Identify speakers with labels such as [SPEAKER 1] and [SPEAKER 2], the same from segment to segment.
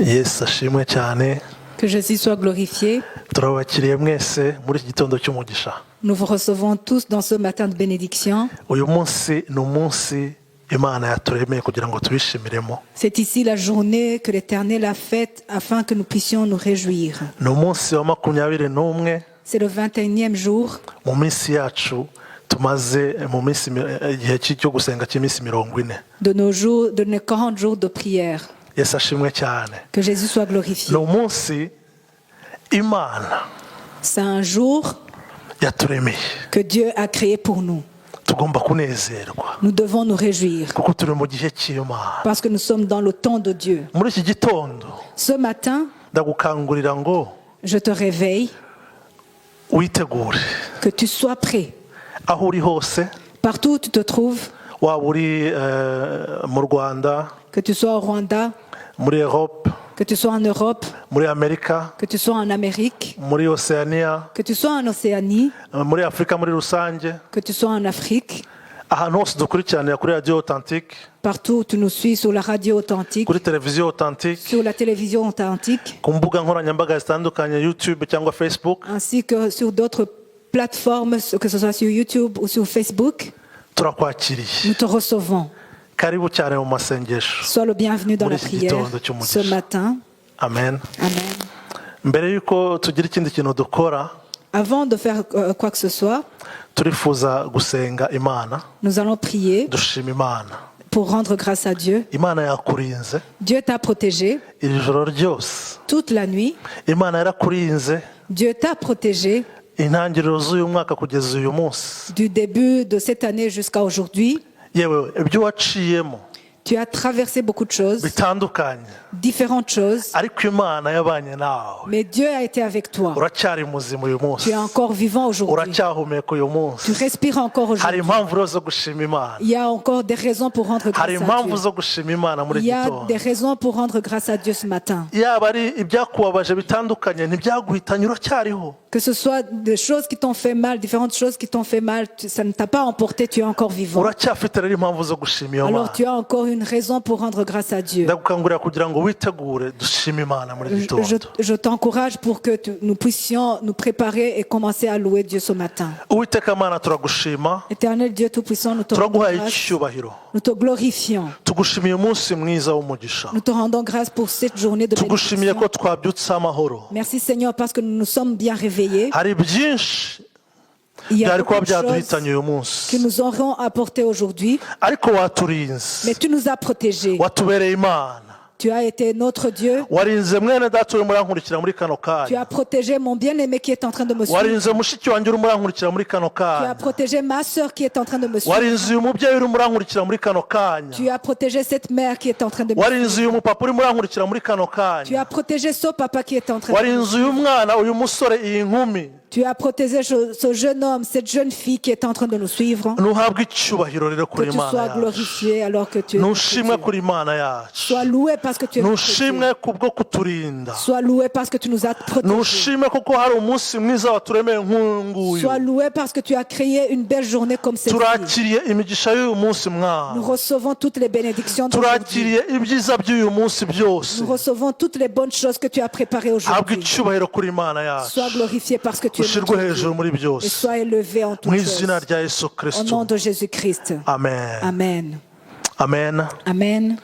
[SPEAKER 1] Yesu ashimwe cyane.
[SPEAKER 2] Que Jésus soit glorifié.
[SPEAKER 1] Turabakiriye mwese muri iki gitondo cy'umugisha.
[SPEAKER 2] Nous vous recevons tous dans ce matin de bénédiction.
[SPEAKER 1] Uyu munsi ni umunsi Imana yaturemeye kugira ngo tubishimiremo.
[SPEAKER 2] C'est ici la journée que l'Éternel a faite afin que nous puissions nous réjouir.
[SPEAKER 1] Ni umunsi wa 21.
[SPEAKER 2] C'est le 21e jour
[SPEAKER 1] mu minsi yacu tumaze mu minsi igihe cyo gusenga cy'iminsi 40
[SPEAKER 2] de nos jours, de nos 40 jours de prière.
[SPEAKER 1] Yesu ashimwe cyane.
[SPEAKER 2] Que Jésus soit glorifié.
[SPEAKER 1] Ni umunsi Imana
[SPEAKER 2] C'est un jour
[SPEAKER 1] yaturemeye
[SPEAKER 2] que Dieu a créé pour nous.
[SPEAKER 1] Tugomba kunezerwa
[SPEAKER 2] Nous devons nous réjouir
[SPEAKER 1] kuko turi mu gihe cy'Imana.
[SPEAKER 2] parce que nous sommes dans le temps de Dieu.
[SPEAKER 1] Muri iki gitondo
[SPEAKER 2] Ce matin,
[SPEAKER 1] ndagukangurira ngo
[SPEAKER 2] je te réveille,
[SPEAKER 1] witegure
[SPEAKER 2] que tu sois prêt.
[SPEAKER 1] aho uri hose,
[SPEAKER 2] Partout où tu te trouves,
[SPEAKER 1] waba uri mu Rwanda,
[SPEAKER 2] que tu sois au Rwanda,
[SPEAKER 1] muri Europe,
[SPEAKER 2] que tu sois en Europe,
[SPEAKER 1] muri Amerika,
[SPEAKER 2] que tu sois en Amérique,
[SPEAKER 1] muri Oceania,
[SPEAKER 2] que tu sois en Océanie,
[SPEAKER 1] muri Afrika muri rusange,
[SPEAKER 2] que tu sois en Afrique,
[SPEAKER 1] ahantu hose dukurikiranira kuri Radio Authentique,
[SPEAKER 2] partout où tu nous suis sur la radio authentique,
[SPEAKER 1] kuri televiziyo Authentique,
[SPEAKER 2] sur la télévision authentique,
[SPEAKER 1] ku mbuga nkoranyambaga zitandukanye, YouTube cyangwa Facebook,
[SPEAKER 2] ainsi que sur d'autres plateformes, que ce soit sur YouTube ou sur Facebook.
[SPEAKER 1] turakwakiriye.
[SPEAKER 2] Nous te recevons.
[SPEAKER 1] Karibu cyane mu masengesho.
[SPEAKER 2] Sois le bienvenu dans la
[SPEAKER 1] Muri iki
[SPEAKER 2] prière
[SPEAKER 1] gitondo cy'umugisha.
[SPEAKER 2] ce matin.
[SPEAKER 1] Amen.
[SPEAKER 2] Amen.
[SPEAKER 1] Mbere yuko tugira ikindi kintu dukora,
[SPEAKER 2] Avant de faire quoi que ce soit,
[SPEAKER 1] turifuza gusenga Imana,
[SPEAKER 2] nous allons prier
[SPEAKER 1] dushima Imana.
[SPEAKER 2] pour rendre grâce à Dieu.
[SPEAKER 1] Imana yakurinze
[SPEAKER 2] Dieu t'a protégé
[SPEAKER 1] iri joro ryose.
[SPEAKER 2] toute la nuit.
[SPEAKER 1] Imana yarakurinze
[SPEAKER 2] Dieu t'a protégé
[SPEAKER 1] intangiriro z'uyu mwaka kugeza uyu munsi.
[SPEAKER 2] du début de cette année jusqu'à aujourd'hui.
[SPEAKER 1] Yewe ibyo waciyemo
[SPEAKER 2] Tu as traversé beaucoup de choses,
[SPEAKER 1] bitandukanye,
[SPEAKER 2] différentes choses,
[SPEAKER 1] ariko Imana yabanye nawe.
[SPEAKER 2] mais Dieu a été avec toi.
[SPEAKER 1] Uracyari muzima uyu
[SPEAKER 2] Tu
[SPEAKER 1] munsi,
[SPEAKER 2] es encore vivant aujourd'hui.
[SPEAKER 1] uracyahumeka uyu
[SPEAKER 2] Tu
[SPEAKER 1] munsi.
[SPEAKER 2] respires encore
[SPEAKER 1] Hari
[SPEAKER 2] aujourd'hui.
[SPEAKER 1] impamvu rero zo gushima Imana,
[SPEAKER 2] Il y a encore des raisons pour rendre
[SPEAKER 1] hari
[SPEAKER 2] grâce à
[SPEAKER 1] impamvu
[SPEAKER 2] Dieu.
[SPEAKER 1] zo gushima Imana muri
[SPEAKER 2] Il y a
[SPEAKER 1] gitondo.
[SPEAKER 2] des raisons pour rendre grâce à Dieu ce matin.
[SPEAKER 1] Yaba ari ibyakubabaje bitandukanye ntibyaguhitanye, uracyariho.
[SPEAKER 2] Que ce soit des choses qui t'ont fait mal, différentes choses qui t'ont fait mal, ça ne t'a pas emporté, tu es encore vivant.
[SPEAKER 1] Uracyafite rero impamvu zo gushima iyo
[SPEAKER 2] Alors
[SPEAKER 1] Mana.
[SPEAKER 2] tu as encore une raison pour rendre grâce à Dieu.
[SPEAKER 1] Ndagukangurira kugira ngo witegure dushime Imana muri gitondo.
[SPEAKER 2] Je t'encourage pour que nous puissions nous préparer et commencer à louer Dieu ce matin.
[SPEAKER 1] Uwiteka Mana, turagushima,
[SPEAKER 2] Éternel Dieu Tout-Puissant, nous te rendons
[SPEAKER 1] turaguhaye
[SPEAKER 2] grâce,
[SPEAKER 1] icyubahiro,
[SPEAKER 2] nous te glorifions.
[SPEAKER 1] tugushimiye umunsi mwiza w'umugisha,
[SPEAKER 2] Nous te rendons grâce pour cette journée de
[SPEAKER 1] tugushimiye ko
[SPEAKER 2] bénédiction.
[SPEAKER 1] twabyutse amahoro.
[SPEAKER 2] Merci Seigneur parce que nous nous sommes bien réveillés.
[SPEAKER 1] Hari byinshi
[SPEAKER 2] Il y a
[SPEAKER 1] byari kuba
[SPEAKER 2] beaucoup de choses
[SPEAKER 1] byaduhitanye uyu
[SPEAKER 2] que
[SPEAKER 1] munsi,
[SPEAKER 2] nous aurons apporté aujourd'hui,
[SPEAKER 1] ariko waturinze,
[SPEAKER 2] mais tu nous as protégés.
[SPEAKER 1] watubereye Imana,
[SPEAKER 2] Tu as été notre Dieu.
[SPEAKER 1] warinze mwene data urimo urankurikira muri kano
[SPEAKER 2] Tu as
[SPEAKER 1] kanya,
[SPEAKER 2] protégé mon bien-aimé qui est en train de me suivre.
[SPEAKER 1] warinze mushiki wanjye urimo urankurikira muri kano
[SPEAKER 2] Tu as
[SPEAKER 1] kanya,
[SPEAKER 2] protégé ma sœur qui est en train de me suivre.
[SPEAKER 1] warinze uyu mubyeyi urimo urankurikira muri kano kanya,
[SPEAKER 2] Tu as protégé cette mère qui est en train de me
[SPEAKER 1] warinze
[SPEAKER 2] suivre.
[SPEAKER 1] uyu mupapa urimo urankurikira muri kano
[SPEAKER 2] Tu
[SPEAKER 1] kanya,
[SPEAKER 2] as protégé ce papa qui est en train de me
[SPEAKER 1] warinze
[SPEAKER 2] suivre.
[SPEAKER 1] uyu mwana, uyu musore, iyi nkumi.
[SPEAKER 2] Tu as protégé ce jeune homme, cette jeune fille qui est en train de nous suivre.
[SPEAKER 1] Ntuhabwe icyubahiro rero
[SPEAKER 2] Que
[SPEAKER 1] kuri
[SPEAKER 2] tu
[SPEAKER 1] Imana
[SPEAKER 2] sois
[SPEAKER 1] yacu,
[SPEAKER 2] glorifié alors que tu es notre
[SPEAKER 1] ntushimwe
[SPEAKER 2] Dieu.
[SPEAKER 1] kuri Imana yacu,
[SPEAKER 2] Sois loué parce que tu es notre
[SPEAKER 1] ntushimwe
[SPEAKER 2] Dieu.
[SPEAKER 1] kubwo kuturinda,
[SPEAKER 2] Sois loué parce que tu nous as protégés.
[SPEAKER 1] ntushimwe kuko hari umunsi mwiza waturemeye nk'uyu nguyu.
[SPEAKER 2] Sois loué parce que tu as créé une belle journée comme celle-ci.
[SPEAKER 1] Turakiriye imigisha y'uyu munsi
[SPEAKER 2] Nous
[SPEAKER 1] mwana,
[SPEAKER 2] recevons toutes les bénédictions d'aujourd'hui.
[SPEAKER 1] turakiriye ibyiza by'uyu munsi byose.
[SPEAKER 2] Nous recevons toutes les bonnes choses que tu as préparées
[SPEAKER 1] Habwe
[SPEAKER 2] aujourd'hui.
[SPEAKER 1] icyubahiro kuri Imana yacu,
[SPEAKER 2] Sois glorifié parce que tu es
[SPEAKER 1] ushyirwe
[SPEAKER 2] notre
[SPEAKER 1] hejuru
[SPEAKER 2] Dieu.
[SPEAKER 1] muri
[SPEAKER 2] Et
[SPEAKER 1] byose,
[SPEAKER 2] sois élevé en
[SPEAKER 1] mu
[SPEAKER 2] toutes choses.
[SPEAKER 1] izina rya Yesu
[SPEAKER 2] Au
[SPEAKER 1] Kristo.
[SPEAKER 2] nom de Jésus-Christ.
[SPEAKER 1] Amen.
[SPEAKER 2] Amen.
[SPEAKER 1] Amen.
[SPEAKER 2] Amen.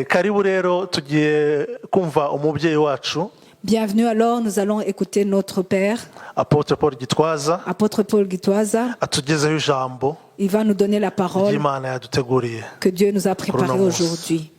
[SPEAKER 1] Karibu rero tugiye kumva umubyeyi wacu
[SPEAKER 2] Bienvenue alors, nous allons écouter notre Père,
[SPEAKER 1] Apôtre Paul Gitwaza
[SPEAKER 2] apôtre Paul Gitwaza.
[SPEAKER 1] atugezeho ijambo
[SPEAKER 2] Il va nous donner la parole
[SPEAKER 1] ry'Imana yaduteguriye.
[SPEAKER 2] que Dieu nous a préparée
[SPEAKER 1] Prononos.
[SPEAKER 2] aujourd'hui.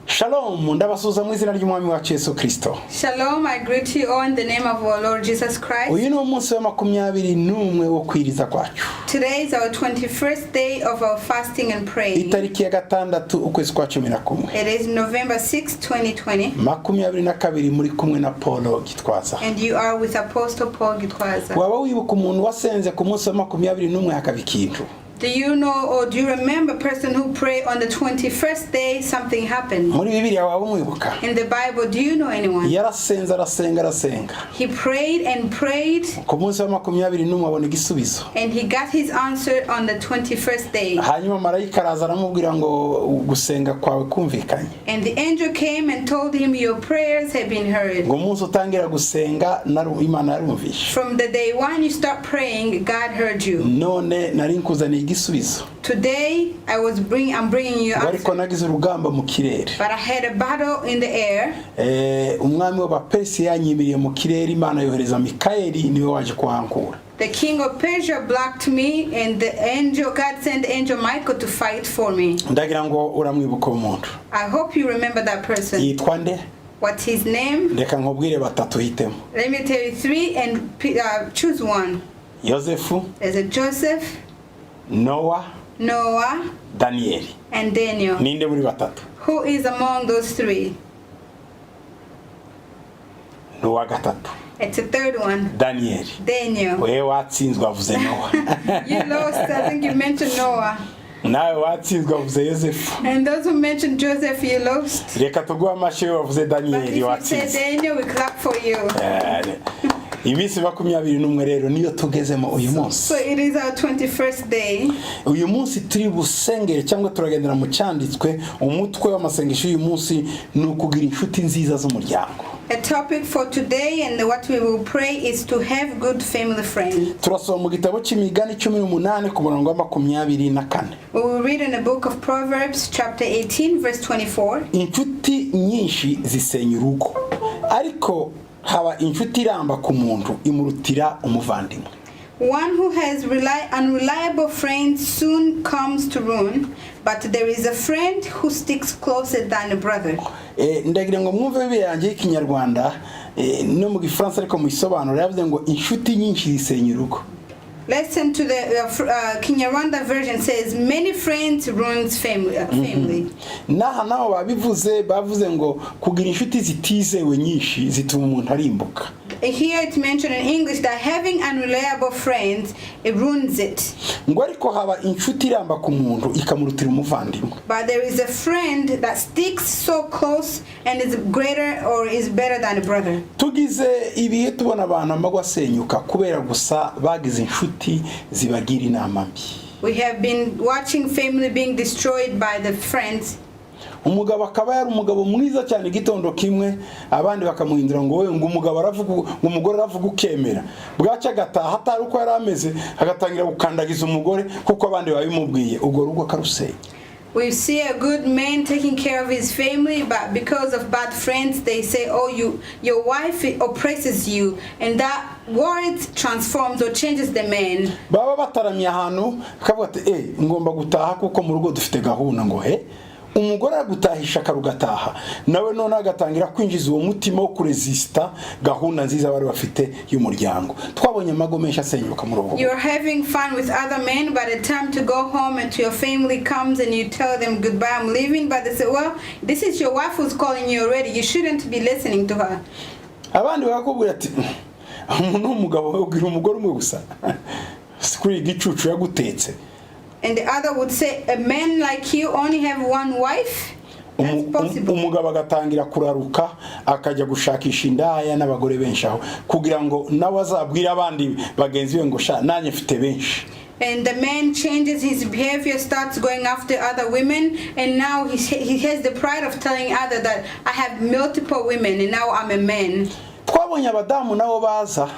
[SPEAKER 3] Shalom, ndabasuhuza mu izina ry'umwami wacu Yesu Kristo.
[SPEAKER 4] Shalom, I greet you all in the name of our Lord Jesus Christ.
[SPEAKER 3] Uyu ni umunsi wa 21 wo kwiriza kwacu.
[SPEAKER 4] Today is our 21st day of our fasting and praying.
[SPEAKER 3] Itariki ya gatandatu ukwezi kwa 11.
[SPEAKER 4] It is November 6, 2020.
[SPEAKER 3] 22 muri kumwe na Paul Gitwaza.
[SPEAKER 4] And you are with Apostle Paul Gitwaza.
[SPEAKER 3] Waba wibuka umuntu wasenze ku munsi wa 21 hakaba ikintu.
[SPEAKER 4] Do you know or do you remember a person who prayed on the 21st day something happened?
[SPEAKER 3] muri Bibiliya waba umwibuka?
[SPEAKER 4] In the Bible, do you know anyone?
[SPEAKER 3] Yarasenze arasenga
[SPEAKER 4] He prayed and prayed
[SPEAKER 3] ku munsi wa 21 abona igisubizo,
[SPEAKER 4] and he got his answer on the 21st day.
[SPEAKER 3] hanyuma marayika araza aramubwira ngo gusenga kwawe kumvikanye,
[SPEAKER 4] And the angel came and told him, your prayers have been heard.
[SPEAKER 3] ngo umunsi utangira gusenga Imana yarumvishe,
[SPEAKER 4] From the day one you start praying, God heard you.
[SPEAKER 3] none nari nkuzaniye igisubizo,
[SPEAKER 4] Today I'm bringing you
[SPEAKER 3] ariko
[SPEAKER 4] answer.
[SPEAKER 3] nagize urugamba mu kirere,
[SPEAKER 4] But I had a battle in the air.
[SPEAKER 3] umwami w'Abaperisi yanyimiriye mu kirere, Imana yohereza Mikayeli niwe waje kuhankura.
[SPEAKER 4] The king of Persia blocked me, and God sent the angel Michael to fight for me.
[SPEAKER 3] Ndagira ngo uramwibuka umuntu,
[SPEAKER 4] I hope you remember that person.
[SPEAKER 3] yitwa nde?
[SPEAKER 4] What's his name?
[SPEAKER 3] Reka nkubwire batatu hitemo.
[SPEAKER 4] Let me tell you three and choose one.
[SPEAKER 3] Yosefu,
[SPEAKER 4] There's a Joseph,
[SPEAKER 3] Nowa,
[SPEAKER 4] Noah,
[SPEAKER 3] Daniyeli.
[SPEAKER 4] and Daniel.
[SPEAKER 3] Ninde muri batatu?
[SPEAKER 4] Who is among those three?
[SPEAKER 3] Nowa gatatu,
[SPEAKER 4] It's a third one,
[SPEAKER 3] Daniyeli.
[SPEAKER 4] Daniel.
[SPEAKER 3] Wewe watsinzwe avuze Nowa.
[SPEAKER 4] You lost, I think you mentioned Noah.
[SPEAKER 3] Nawe watsinzwe avuze Yosefu.
[SPEAKER 4] And those who mentioned Joseph, you lost.
[SPEAKER 3] Reka tuguhe amashyi wavuze
[SPEAKER 4] But if
[SPEAKER 3] Daniyeli
[SPEAKER 4] you said
[SPEAKER 3] watsinze.
[SPEAKER 4] Daniel, we clap for you.
[SPEAKER 3] Iminsi 21 rero niyo tugezemo uyu munsi.
[SPEAKER 4] So it is our 21st day.
[SPEAKER 3] Uyu munsi turi busengere cyangwa turagendera mu cyanditswe, umutwe w'amasengesho uyu munsi ni ukugira inshuti nziza z'umuryango.
[SPEAKER 4] A topic for today and what we will pray is to have good family friends.
[SPEAKER 3] Turasoma mu gitabo cy'Imigani 18 ku murongo wa 24.
[SPEAKER 4] We will read in the book of Proverbs chapter 18 verse 24.
[SPEAKER 3] Inshuti nyinshi zisenya urugo, ariko haba inshuti iramba ku muntu imurutira umuvandimwe.
[SPEAKER 4] One who has unreliable friends soon comes to ruin, but there is a friend who sticks closer than a brother.
[SPEAKER 3] Ndagira ngo mwumve Bibiliya yanjye y'Ikinyarwanda no mu Gifaransa ariko mu isobanuro yavuze ngo inshuti nyinshi zisenya urugo.
[SPEAKER 4] Listen to the Kinyarwanda version says many friends ruins family.
[SPEAKER 3] Naha naho bavuze ngo kugira inshuti zitizewe nyinshi zituma umuntu arimbuka.
[SPEAKER 4] Here it's mentioned in English that having unreliable friends, it ruins it.
[SPEAKER 3] Ngo ariko haba inshuti iramba ku muntu ikamurutira umuvandimwe.
[SPEAKER 4] But there is a friend that sticks so close and is greater or is better than a brother.
[SPEAKER 3] Tugize ibihe tubona abantu amagwa asenyuka kubera gusa bagize inshuti zibagira inama mbi.
[SPEAKER 4] We have been watching family being destroyed by the friends.
[SPEAKER 3] Umugabo akaba yari umugabo mwiza cyane gitondo kimwe, abandi bakamuhindura ngo we ngo umugabo aravuga ngo umugore aravuga ukemera, bwaca agataha atari uko yari ameze agatangira gukandagiza umugore kuko abandi babimubwiye, ubwo rugo akarusenya.
[SPEAKER 4] We see a good man taking care of his family, but because of bad friends, they say, "Oh, your wife oppresses you," and that word transforms or changes the man.
[SPEAKER 3] Baba bataramye ahantu akavuga ati ngomba gutaha kuko mu rugo dufite gahunda, ngo umugore aragutahisha akarugataha, nawe none agatangira kwinjiza uwo mutima wo kuresista gahunda nziza bari bafite y'umuryango. Twabonye amago menshi asenyuka mu rugo.
[SPEAKER 4] You're having fun with other men, but the time to go home and to your family comes and you tell them goodbye, I'm leaving, but they say, well, this is your wife who's calling you already, you shouldn't be listening to her.
[SPEAKER 3] Abandi bakubwira ati umuntu umugabo ubwira umugore umwe gusa sikuri igicucu yagutetse.
[SPEAKER 4] And the other would say, a man like you only have one wife? That's possible.
[SPEAKER 3] Umugabo agatangira kuraruka akajya gushakisha indaya n'abagore benshi aho kugira ngo nawe azabwira abandi bagenzi be ngo sha nanye mfite benshi.
[SPEAKER 4] And the man changes his behavior, starts going after other women, and now he has the pride of telling others that I have multiple women and now I'm a man.
[SPEAKER 3] Twabonye abadamu nabo baza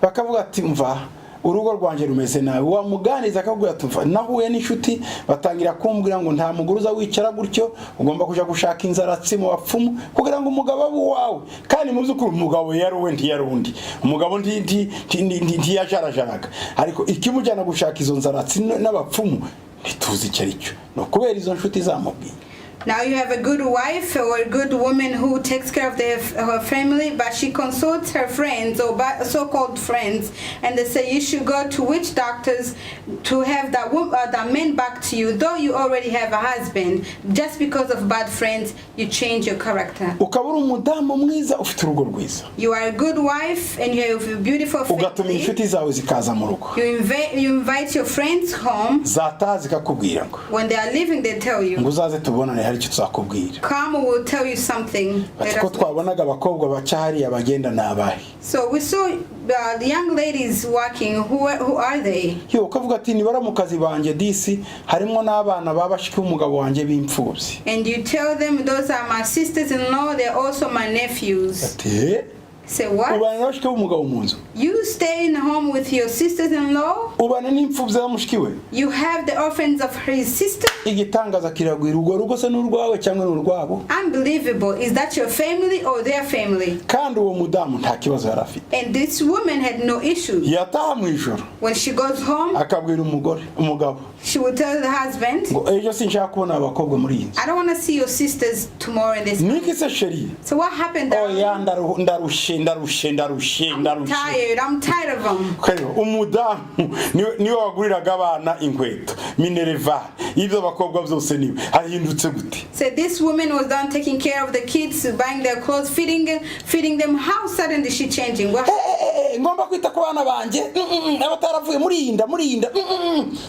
[SPEAKER 3] bakavuga ati mva urugo rwanje rumeze nawe, wamuganiza akabwira ati mva nahuye n'inshuti batangira kumbwira ngo nta muguruza wicara gutyo, ugomba kuja gushaka inzaratsi mu bapfumu kugira ngo umugabo abe wawe, kandi muzi ko umugabo yaruwe ntiyarundi, umugabo ntiyajarajaraga, ariko ikimujyana gushaka izo nzaratsi n'abapfumu ntituzi icyo aricyo, no kubera izo nshuti zamubwiye.
[SPEAKER 4] Now you have a good wife or a good woman who takes care of her family, but she consults her friends or so-called friends, and they say you should go to witch doctors to have that man back to you, though you already have a husband. Just because of bad friends, you change your character.
[SPEAKER 3] ukaba uri umudamu mwiza ufite urugo rwiza,
[SPEAKER 4] You are a good wife and you have a beautiful
[SPEAKER 3] ugatuma
[SPEAKER 4] family.
[SPEAKER 3] inshuti zawe zikaza mu rugo,
[SPEAKER 4] You invite your friends home.
[SPEAKER 3] zataha zikakubwira ngo
[SPEAKER 4] When they are leaving, they tell you,
[SPEAKER 3] ngo uzaze tubonane hari icyo tuzakubwira.
[SPEAKER 4] come, we'll tell you something.
[SPEAKER 3] Ati ko twabonaga abakobwa baca hariya bagenda nabahe.
[SPEAKER 4] So we saw the young ladies walking. Who are they?
[SPEAKER 3] Yo ukavuga ati nibara mu kazi banjye disi harimo n'abana babashiki umugabo wanjye b'imfubyi.
[SPEAKER 4] And you tell them those are my sisters-in-law. They're also my nephews.
[SPEAKER 3] Ati
[SPEAKER 4] Say what?
[SPEAKER 3] ubana n'abashiki b'umugabo mu nzu,
[SPEAKER 4] You stay in home with your sisters-in-law.
[SPEAKER 3] ubana n'imfubyi za mushiki we.
[SPEAKER 4] You have the orphans of his sister.
[SPEAKER 3] Igitangaza kiragwira, urwo rugo se n'urwawe cyangwa n'urwabo.
[SPEAKER 4] Unbelievable. Is that your family or their family?
[SPEAKER 3] Kandi uwo mudamu nta kibazo yari afite.
[SPEAKER 4] And this woman had no issue.
[SPEAKER 3] Yataha mu ijoro
[SPEAKER 4] When she goes home,
[SPEAKER 3] akabwira umugabo
[SPEAKER 4] she will tell the husband,
[SPEAKER 3] ngo ejo sinshaka kubona abakobwa muri iyi nzu.
[SPEAKER 4] I don't want to see your sisters tomorrow in this.
[SPEAKER 3] Niki se sheri?
[SPEAKER 4] So what happened?
[SPEAKER 3] Oya
[SPEAKER 4] darling?
[SPEAKER 3] ndarushe.
[SPEAKER 4] I'm tired of them.
[SPEAKER 3] Kare umudamu niwe waguriraga abana inkweto Minerva ibyo bakobwa byose niwe ahindutse gute?
[SPEAKER 4] So this woman was done taking care of the kids, buying their clothes, feeding them. How sudden is she changing? What?
[SPEAKER 3] Ngomba kwita ku bana banje abataravuye murinda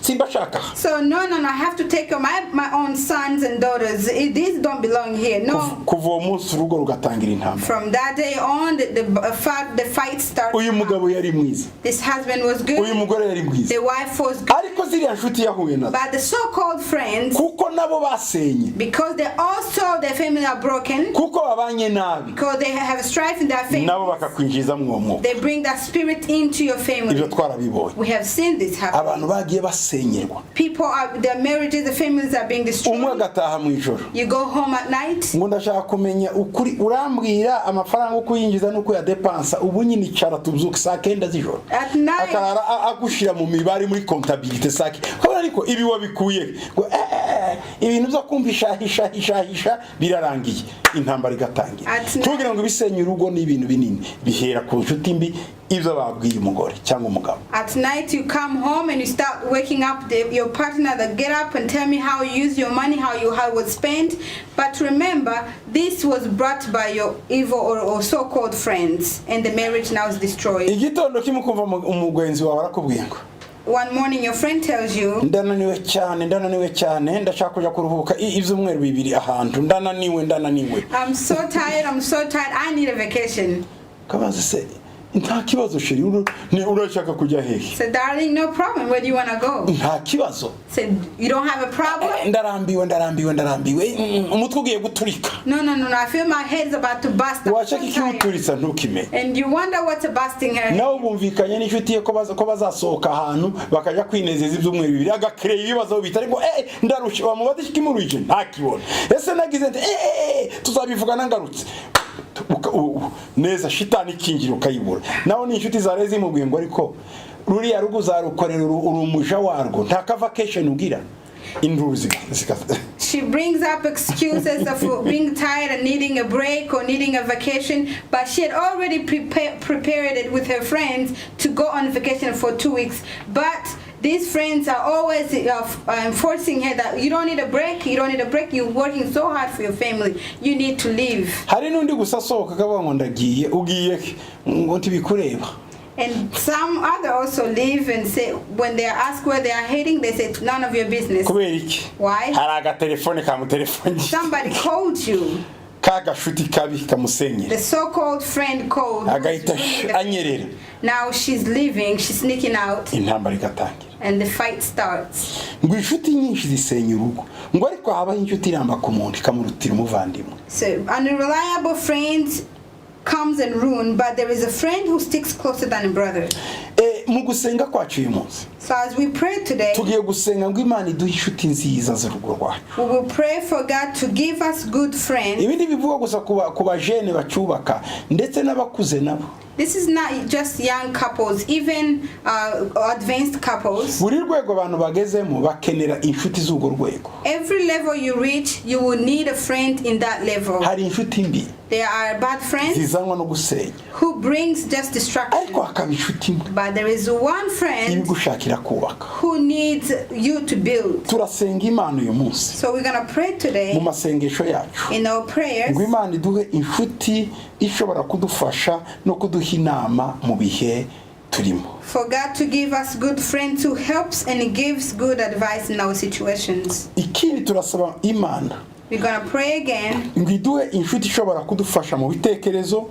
[SPEAKER 3] simbashaka.
[SPEAKER 4] So no, I have to take care of my own sons and daughters. These don't belong here. No.
[SPEAKER 3] Kuva uwo munsi urugo rugatangira intambara.
[SPEAKER 4] From that day on, the fight started.
[SPEAKER 3] Uyu mugabo yari mwiza,
[SPEAKER 4] This husband was good.
[SPEAKER 3] uyu mugore yari mwiza,
[SPEAKER 4] The wife was good.
[SPEAKER 3] ariko ziriya nshuti yahuye nazo
[SPEAKER 4] But the so-called friends,
[SPEAKER 3] kuko nabo basenye,
[SPEAKER 4] because they also their family are broken,
[SPEAKER 3] kuko babanye nabi,
[SPEAKER 4] because they have strife in their family,
[SPEAKER 3] nabo bakakwinjiza mu uwo mwuka.
[SPEAKER 4] they bring that spirit into your
[SPEAKER 3] Ibyo
[SPEAKER 4] family.
[SPEAKER 3] twarabibonye.
[SPEAKER 4] We have seen this happen.
[SPEAKER 3] Abantu bagiye basenyerwa,
[SPEAKER 4] People their marriages, the families are being
[SPEAKER 3] umwe
[SPEAKER 4] destroyed.
[SPEAKER 3] agataha mu ijoro
[SPEAKER 4] You go home at night.
[SPEAKER 3] ngo ndashaka kumenya ukuri, urambwira amafaranga uko yinjiza nuko ya depansa. Ubu nyine icara tubyuka saa 9 z'ijoro
[SPEAKER 4] At night,
[SPEAKER 3] akarara agushira mu mibare muri comptabilité sake ko ariko ibi wabikuye ngo ibintu byo kumvisha hisha birarangiye, intambara igatangira. Tugira ngo ibisenye urugo ni ibintu binini bihera ku nshuti mbi ibyo babwiye umugore cyangwa umugabo.
[SPEAKER 4] at night you come home and you start waking up your partner that get up and tell me how you use your money, how it was spent. But remember, this was brought by your evil or so-called friends, and the marriage now is destroyed.
[SPEAKER 3] Igitondo kimukumva umugwenzi wawe arakubwiye ngo
[SPEAKER 4] One morning your friend tells you,
[SPEAKER 3] ndananiwe cyane ndashaka kujya kuruhuka ibyumweru bibiri ahantu, ndananiwe.
[SPEAKER 4] I'm so tired, I need a vacation.
[SPEAKER 3] Kabaze se nta kibazo sheri, urashaka kujya hehe?
[SPEAKER 4] So darling, no problem, where do you want to go?
[SPEAKER 3] Nta kibazo.
[SPEAKER 4] So you don't have a problem?
[SPEAKER 3] Ndarambiwe umutwe ugiye guturika.
[SPEAKER 4] No, I feel my head is about to burst. I'm so
[SPEAKER 3] Washaka iki
[SPEAKER 4] tired.
[SPEAKER 3] uturitsa ntukime.
[SPEAKER 4] And you wonder what's busting her head.
[SPEAKER 3] Nawe bumvikanye n'inshuti ye ko bazasohoka ahantu bakajya kwinezeza ibyumweru bibiri, agakreye ibibazo bitari ngo ndarusha bamubaze ikimuruje ntakibona. Ese nagize nti tuzabivugana ngarutse. Neza shitani kingira ukayibura. Naho ni inshuti zare zimubwiye ngo ariko ruriya rugo uzarukorera urumuja warwo nta ka vacation ugira.
[SPEAKER 4] She brings up excuses of being tired and needing a break or needing a vacation, but she had already prepared it with her friends to go on vacation for 2 weeks. But these friends are always enforcing her that you don't need a break, you're working so hard for your family, you need to leave.
[SPEAKER 3] Hari nundi gusasohoka kavuga ngo ndagiye ugiye ngo ntibikureba.
[SPEAKER 4] And some other also leave and say, when they are asked where they are heading, they say none of your business.
[SPEAKER 3] Kubera iki?
[SPEAKER 4] Why?
[SPEAKER 3] Hari agatelefone kamutelefone.
[SPEAKER 4] Somebody called you.
[SPEAKER 3] Kagashuti kabi kamusenye.
[SPEAKER 4] The so-called friend called.
[SPEAKER 3] Agahita anyerera.
[SPEAKER 4] Now she's leaving, she's sneaking out.
[SPEAKER 3] Intambara igatangira.
[SPEAKER 4] And the fight starts.
[SPEAKER 3] Ngo inshuti nyinshi zisenya urugo. Ngo ariko habaho inshuti iramba ku muntu ikamurutira umuvandimwe.
[SPEAKER 4] So unreliable friends comes and ruin, but there is a friend who sticks closer than a brother.
[SPEAKER 3] Mu gusenga kwacu uyu munsi.
[SPEAKER 4] So as we pray today,
[SPEAKER 3] tugiye gusenga ngo Imana iduhe inshuti nziza z'urugo rwacu.
[SPEAKER 4] We will pray for God to give us good friends.
[SPEAKER 3] Ibindi bivuga gusa ku bajene bacubaka ndetse n'abakuze nabo.
[SPEAKER 4] This is not just young couples, even advanced couples.
[SPEAKER 3] buri rwego abantu bagezemo bakenera inshuti z'urwo rwego.
[SPEAKER 4] Every level you reach, you will need a friend in that level.
[SPEAKER 3] Hari inshuti mbi
[SPEAKER 4] There are bad friends
[SPEAKER 3] zizanwa no gusenya,
[SPEAKER 4] who brings just distraction.
[SPEAKER 3] ariko hakaba inshuti mbi
[SPEAKER 4] But there is one friend
[SPEAKER 3] ibigushakira kubaka.
[SPEAKER 4] who needs you to build.
[SPEAKER 3] Turasenga Imana uyu munsi
[SPEAKER 4] So we're going to pray
[SPEAKER 3] mu
[SPEAKER 4] today
[SPEAKER 3] masengesho yacu
[SPEAKER 4] in our prayers
[SPEAKER 3] ngo Imana iduhe inshuti ishobora kudufasha no kuduha inama mu bihe turimo.
[SPEAKER 4] for God to give us good friends who helps and gives good advice in our situations.
[SPEAKER 3] Ikindi turasaba Imana
[SPEAKER 4] We're going to pray again
[SPEAKER 3] ngo iduhe inshuti ishobora kudufasha mu bitekerezo,